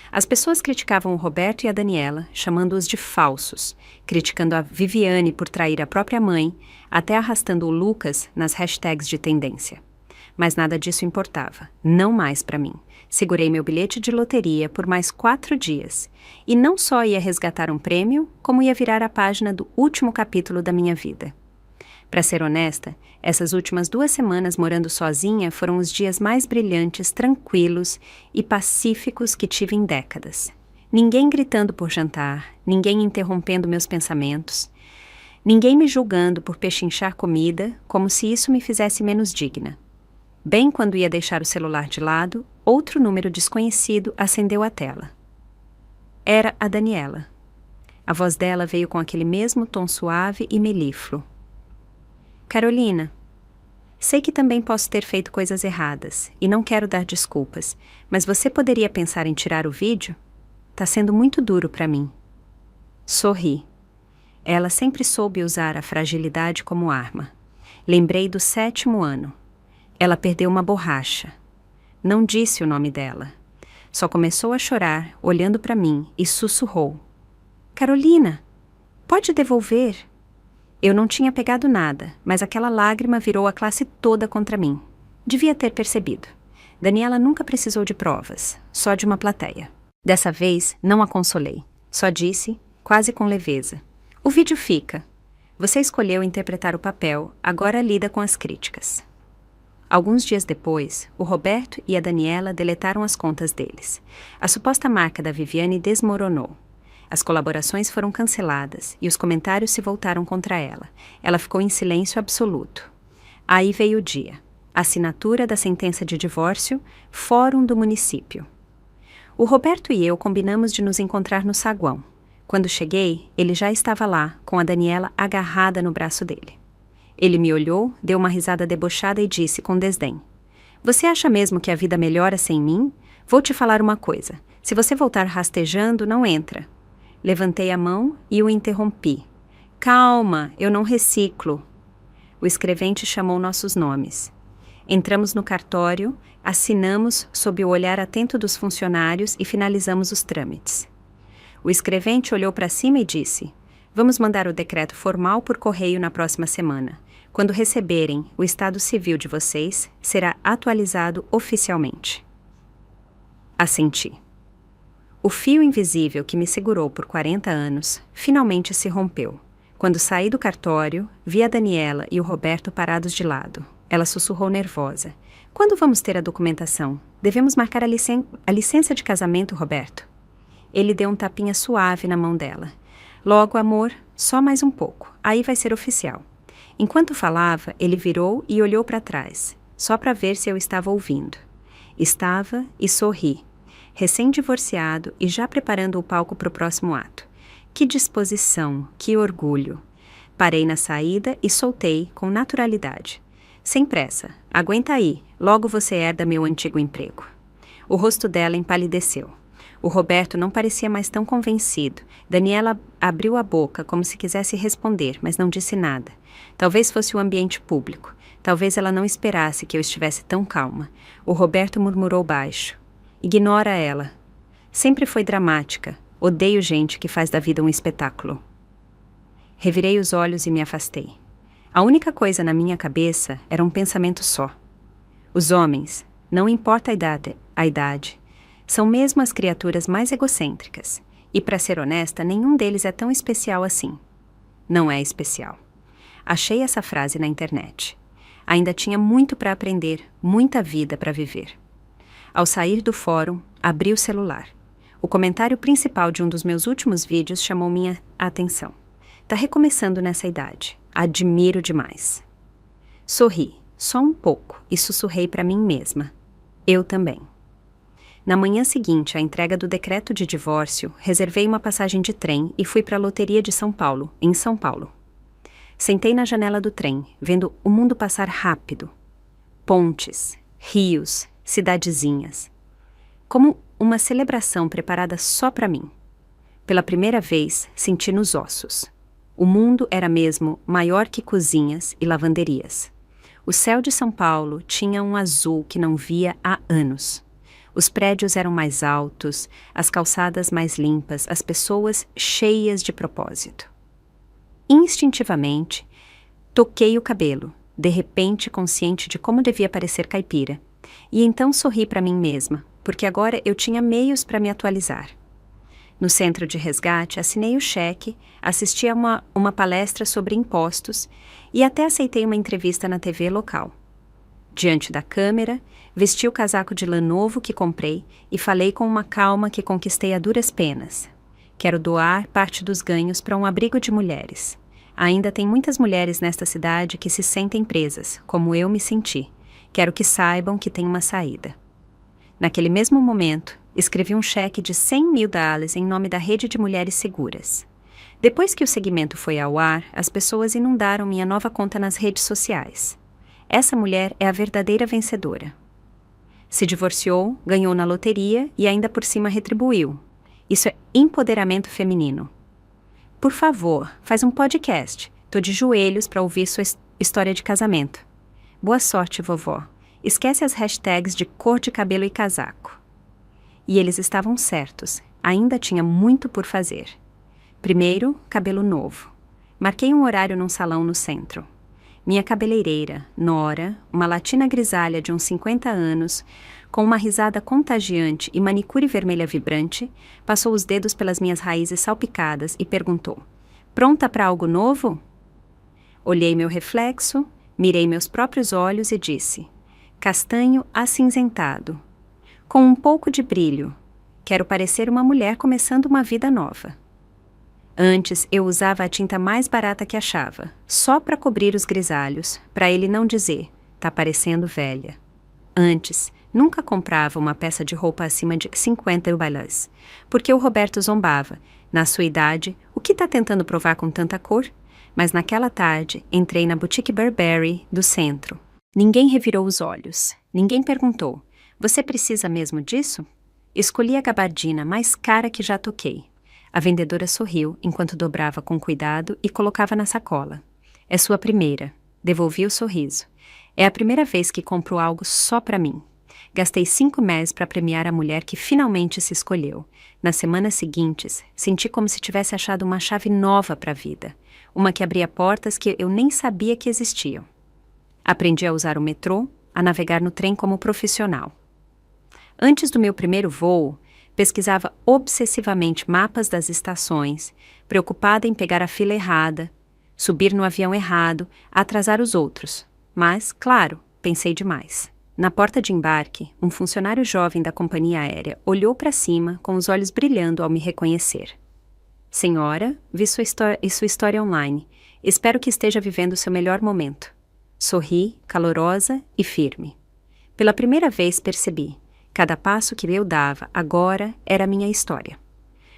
As pessoas criticavam o Roberto e a Daniela, chamando-os de falsos, criticando a Viviane por trair a própria mãe, até arrastando o Lucas nas hashtags de tendência. Mas nada disso importava, não mais para mim. Segurei meu bilhete de loteria por mais 4 dias, e não só ia resgatar um prêmio, como ia virar a página do último capítulo da minha vida. Para ser honesta, essas últimas 2 semanas morando sozinha foram os dias mais brilhantes, tranquilos e pacíficos que tive em décadas. Ninguém gritando por jantar, ninguém interrompendo meus pensamentos, ninguém me julgando por pechinchar comida, como se isso me fizesse menos digna. Bem quando ia deixar o celular de lado, outro número desconhecido acendeu a tela. Era a Daniela. A voz dela veio com aquele mesmo tom suave e melífluo. Carolina, sei que também posso ter feito coisas erradas, e não quero dar desculpas, mas você poderia pensar em tirar o vídeo? Tá sendo muito duro para mim. Sorri. Ela sempre soube usar a fragilidade como arma. Lembrei do 7º ano. Ela perdeu uma borracha. Não disse o nome dela. Só começou a chorar, olhando para mim, e sussurrou. Carolina, pode devolver? Eu não tinha pegado nada, mas aquela lágrima virou a classe toda contra mim. Devia ter percebido. Daniela nunca precisou de provas, só de uma plateia. Dessa vez, não a consolei. Só disse, quase com leveza. O vídeo fica. Você escolheu interpretar o papel, agora lida com as críticas. Alguns dias depois, o Roberto e a Daniela deletaram as contas deles. A suposta marca da Viviane desmoronou. As colaborações foram canceladas e os comentários se voltaram contra ela. Ela ficou em silêncio absoluto. Aí veio o dia. Assinatura da sentença de divórcio, fórum do município. O Roberto e eu combinamos de nos encontrar no saguão. Quando cheguei, ele já estava lá, com a Daniela agarrada no braço dele. Ele me olhou, deu uma risada debochada e disse com desdém: "Você acha mesmo que a vida melhora sem mim? Vou te falar uma coisa. Se você voltar rastejando, não entra." Levantei a mão e o interrompi. "Calma, eu não reciclo." O escrevente chamou nossos nomes. Entramos no cartório, assinamos sob o olhar atento dos funcionários e finalizamos os trâmites. O escrevente olhou para cima e disse: "Vamos mandar o decreto formal por correio na próxima semana. Quando receberem o estado civil de vocês, será atualizado oficialmente." Assenti. O fio invisível que me segurou por 40 anos finalmente se rompeu. Quando saí do cartório, vi a Daniela e o Roberto parados de lado. Ela sussurrou nervosa: "Quando vamos ter a documentação? Devemos marcar a licença de casamento, Roberto." Ele deu um tapinha suave na mão dela. "Logo, amor, só mais um pouco. Aí vai ser oficial." Enquanto falava, ele virou e olhou para trás, só para ver se eu estava ouvindo. Estava e sorri. Recém-divorciado e já preparando o palco para o próximo ato. Que disposição, que orgulho. Parei na saída e soltei com naturalidade: "Sem pressa, aguenta aí, logo você herda meu antigo emprego." O rosto dela empalideceu. O Roberto não parecia mais tão convencido. Daniela abriu a boca como se quisesse responder, mas não disse nada. Talvez fosse o ambiente público. Talvez ela não esperasse que eu estivesse tão calma. O Roberto murmurou baixo: "Ignora ela. Sempre foi dramática. Odeio gente que faz da vida um espetáculo." Revirei os olhos e me afastei. A única coisa na minha cabeça era um pensamento só. Os homens, não importa a idade, são mesmo as criaturas mais egocêntricas. E, para ser honesta, nenhum deles é tão especial assim. Não é especial. Achei essa frase na internet. Ainda tinha muito para aprender, muita vida para viver. Ao sair do fórum, abri o celular. O comentário principal de um dos meus últimos vídeos chamou minha atenção. "Tá recomeçando nessa idade. Admiro demais." Sorri, só um pouco, e sussurrei para mim mesma: "Eu também." Na manhã seguinte à entrega do decreto de divórcio, reservei uma passagem de trem e fui para a loteria de São Paulo, em São Paulo. Sentei na janela do trem, vendo o mundo passar rápido. Pontes, rios, cidadezinhas. Como uma celebração preparada só para mim. Pela primeira vez, senti nos ossos. O mundo era mesmo maior que cozinhas e lavanderias. O céu de São Paulo tinha um azul que não via há anos. Os prédios eram mais altos, as calçadas mais limpas, as pessoas cheias de propósito. Instintivamente, toquei o cabelo, de repente consciente de como devia parecer caipira, e então sorri para mim mesma, porque agora eu tinha meios para me atualizar. No centro de resgate, assinei o cheque, assisti a uma palestra sobre impostos e até aceitei uma entrevista na TV local. Diante da câmera, vesti o casaco de lã novo que comprei e falei com uma calma que conquistei a duras penas. Quero doar parte dos ganhos para um abrigo de mulheres. Ainda tem muitas mulheres nesta cidade que se sentem presas, como eu me senti. Quero que saibam que tem uma saída. Naquele mesmo momento, escrevi um cheque de 100 mil dólares em nome da Rede de Mulheres Seguras. Depois que o segmento foi ao ar, as pessoas inundaram minha nova conta nas redes sociais. Essa mulher é a verdadeira vencedora. Se divorciou, ganhou na loteria e ainda por cima retribuiu. Isso é empoderamento feminino. Por favor, faz um podcast. Tô de joelhos para ouvir sua história de casamento. Boa sorte, vovó. Esquece as hashtags de cor de cabelo e casaco. E eles estavam certos. Ainda tinha muito por fazer. Primeiro, cabelo novo. Marquei um horário num salão no centro. Minha cabeleireira, Nora, uma latina grisalha de uns 50 anos, com uma risada contagiante e manicure vermelha vibrante, passou os dedos pelas minhas raízes salpicadas e perguntou: "Pronta para algo novo?" Olhei meu reflexo, mirei meus próprios olhos e disse: castanho acinzentado, com um pouco de brilho. Quero parecer uma mulher começando uma vida nova. Antes, eu usava a tinta mais barata que achava, só para cobrir os grisalhos, para ele não dizer, tá parecendo velha. Antes, nunca comprava uma peça de roupa acima de 50 balãs, porque o Roberto zombava. Na sua idade, o que tá tentando provar com tanta cor? Mas naquela tarde, entrei na boutique Burberry do centro. Ninguém revirou os olhos. Ninguém perguntou, você precisa mesmo disso? Escolhi a gabardina mais cara que já toquei. A vendedora sorriu enquanto dobrava com cuidado e colocava na sacola. É sua primeira. Devolvi o sorriso. É a primeira vez que compro algo só para mim. Gastei 5 meses para premiar a mulher que finalmente se escolheu. Nas semanas seguintes, senti como se tivesse achado uma chave nova para a vida. Uma que abria portas que eu nem sabia que existiam. Aprendi a usar o metrô, a navegar no trem como profissional. Antes do meu primeiro voo, pesquisava obsessivamente mapas das estações, preocupada em pegar a fila errada, subir no avião errado, atrasar os outros. Mas, claro, pensei demais. Na porta de embarque, um funcionário jovem da companhia aérea olhou para cima com os olhos brilhando ao me reconhecer. Senhora, vi sua história online. Espero que esteja vivendo seu melhor momento. Sorri, calorosa e firme. Pela primeira vez percebi. Cada passo que eu dava agora era minha história.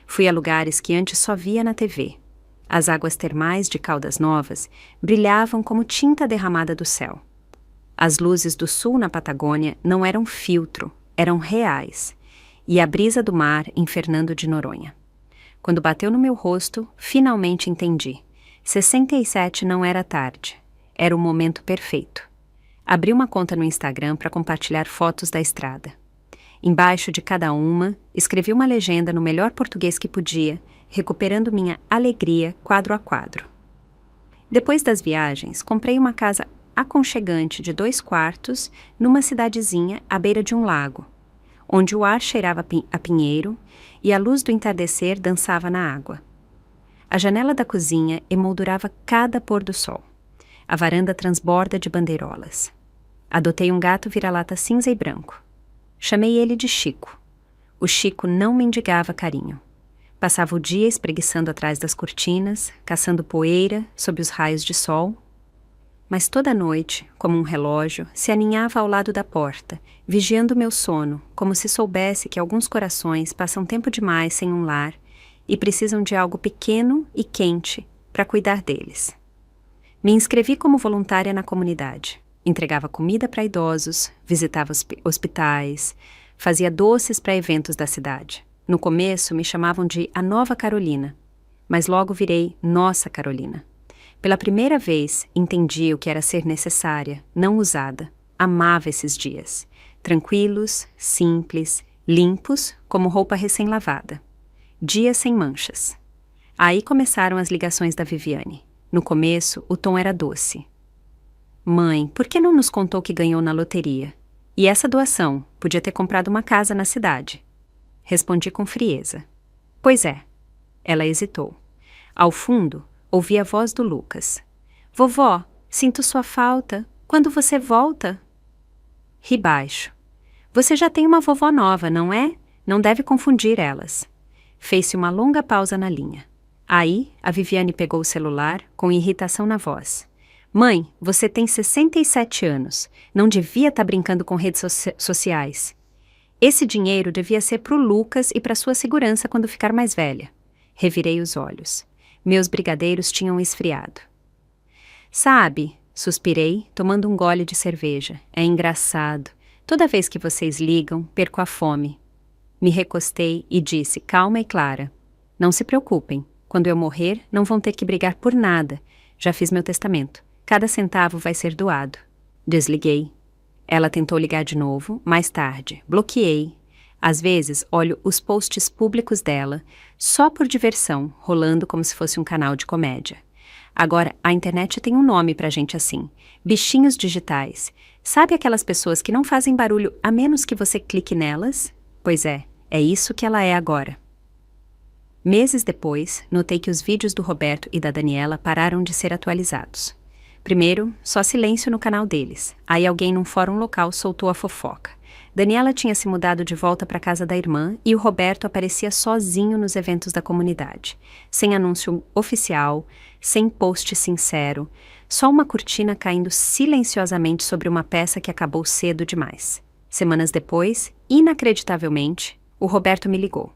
Fui a lugares que antes só via na TV. As águas termais de Caldas Novas brilhavam como tinta derramada do céu. As luzes do sul na Patagônia não eram filtro, eram reais. E a brisa do mar em Fernando de Noronha. Quando bateu no meu rosto, finalmente entendi. 67 não era tarde. Era o momento perfeito. Abri uma conta no Instagram para compartilhar fotos da estrada. Embaixo de cada uma, escrevi uma legenda no melhor português que podia, recuperando minha alegria quadro a quadro. Depois das viagens, comprei uma casa aconchegante de 2 quartos numa cidadezinha à beira de um lago, onde o ar cheirava a pinheiro e a luz do entardecer dançava na água. A janela da cozinha emoldurava cada pôr do sol. A varanda transborda de bandeirolas. Adotei um gato vira-lata cinza e branco. Chamei ele de Chico. O Chico não mendigava carinho. Passava o dia espreguiçando atrás das cortinas, caçando poeira sob os raios de sol. Mas toda noite, como um relógio, se aninhava ao lado da porta, vigiando meu sono, como se soubesse que alguns corações passam tempo demais sem um lar e precisam de algo pequeno e quente para cuidar deles. Me inscrevi como voluntária na comunidade. Entregava comida para idosos, visitava hospitais, fazia doces para eventos da cidade. No começo me chamavam de a Nova Carolina, mas logo virei Nossa Carolina. Pela primeira vez entendi o que era ser necessária, não usada. Amava esses dias. Tranquilos, simples, limpos, como roupa recém-lavada. Dias sem manchas. Aí começaram as ligações da Viviane. No começo, o tom era doce. Mãe, por que não nos contou que ganhou na loteria? E essa doação? Podia ter comprado uma casa na cidade. Respondi com frieza. Pois é. Ela hesitou. Ao fundo, ouvi a voz do Lucas. Vovó, sinto sua falta. Quando você volta? Ri baixo. Você já tem uma vovó nova, não é? Não deve confundir elas. Fez-se uma longa pausa na linha. Aí, a Viviane pegou o celular, com irritação na voz. Mãe, você tem 67 anos. Não devia estar brincando com redes sociais. Esse dinheiro devia ser para o Lucas e para sua segurança quando ficar mais velha. Revirei os olhos. Meus brigadeiros tinham esfriado. Sabe, suspirei, tomando um gole de cerveja. É engraçado. Toda vez que vocês ligam, perco a fome. Me recostei e disse, calma e clara. Não se preocupem. Quando eu morrer, não vão ter que brigar por nada. Já fiz meu testamento. Cada centavo vai ser doado. Desliguei. Ela tentou ligar de novo, mais tarde. Bloqueei. Às vezes, olho os posts públicos dela, só por diversão, rolando como se fosse um canal de comédia. Agora, a internet tem um nome pra gente assim. Bichinhos digitais. Sabe aquelas pessoas que não fazem barulho a menos que você clique nelas? Pois é isso que ela é agora. Meses depois, notei que os vídeos do Roberto e da Daniela pararam de ser atualizados. Primeiro, só silêncio no canal deles. Aí alguém num fórum local soltou a fofoca. Daniela tinha se mudado de volta para casa da irmã e o Roberto aparecia sozinho nos eventos da comunidade. Sem anúncio oficial, sem post sincero, só uma cortina caindo silenciosamente sobre uma peça que acabou cedo demais. Semanas depois, inacreditavelmente, o Roberto me ligou.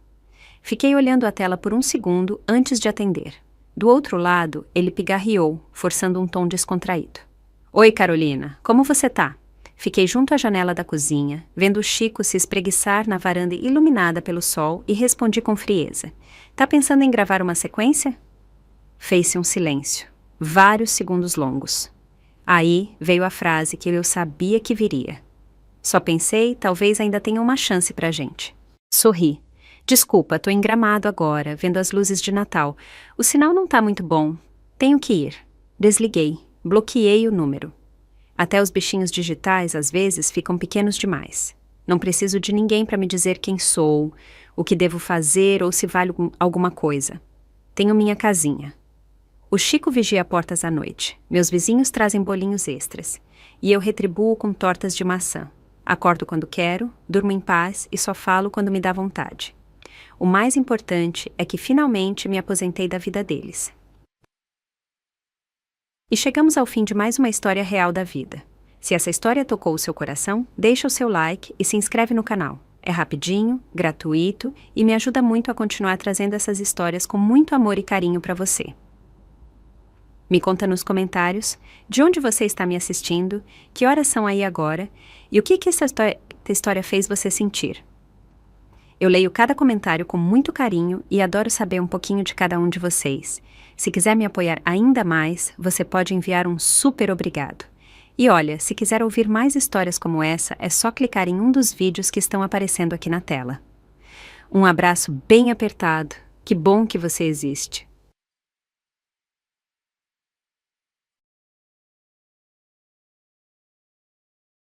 Fiquei olhando a tela por um segundo antes de atender. Do outro lado, ele pigarreou, forçando um tom descontraído. Oi, Carolina, como você tá? Fiquei junto à janela da cozinha, vendo o Chico se espreguiçar na varanda iluminada pelo sol e respondi com frieza. Tá pensando em gravar uma sequência? Fez-se um silêncio. Vários segundos longos. Aí veio a frase que eu sabia que viria. Só pensei, talvez ainda tenha uma chance pra gente. Sorri. Desculpa, tô em Gramado agora, vendo as luzes de Natal. O sinal não tá muito bom. Tenho que ir. Desliguei. Bloqueei o número. Até os bichinhos digitais, às vezes, ficam pequenos demais. Não preciso de ninguém para me dizer quem sou, o que devo fazer ou se vale alguma coisa. Tenho minha casinha. O Chico vigia portas à noite. Meus vizinhos trazem bolinhos extras. E eu retribuo com tortas de maçã. Acordo quando quero, durmo em paz e só falo quando me dá vontade. O mais importante é que finalmente me aposentei da vida deles. E chegamos ao fim de mais uma história real da vida. Se essa história tocou o seu coração, deixa o seu like e se inscreve no canal. É rapidinho, gratuito e me ajuda muito a continuar trazendo essas histórias com muito amor e carinho para você. Me conta nos comentários de onde você está me assistindo, que horas são aí agora e o que essa história fez você sentir. Eu leio cada comentário com muito carinho e adoro saber um pouquinho de cada um de vocês. Se quiser me apoiar ainda mais, você pode enviar um super obrigado. E olha, se quiser ouvir mais histórias como essa, é só clicar em um dos vídeos que estão aparecendo aqui na tela. Um abraço bem apertado. Que bom que você existe.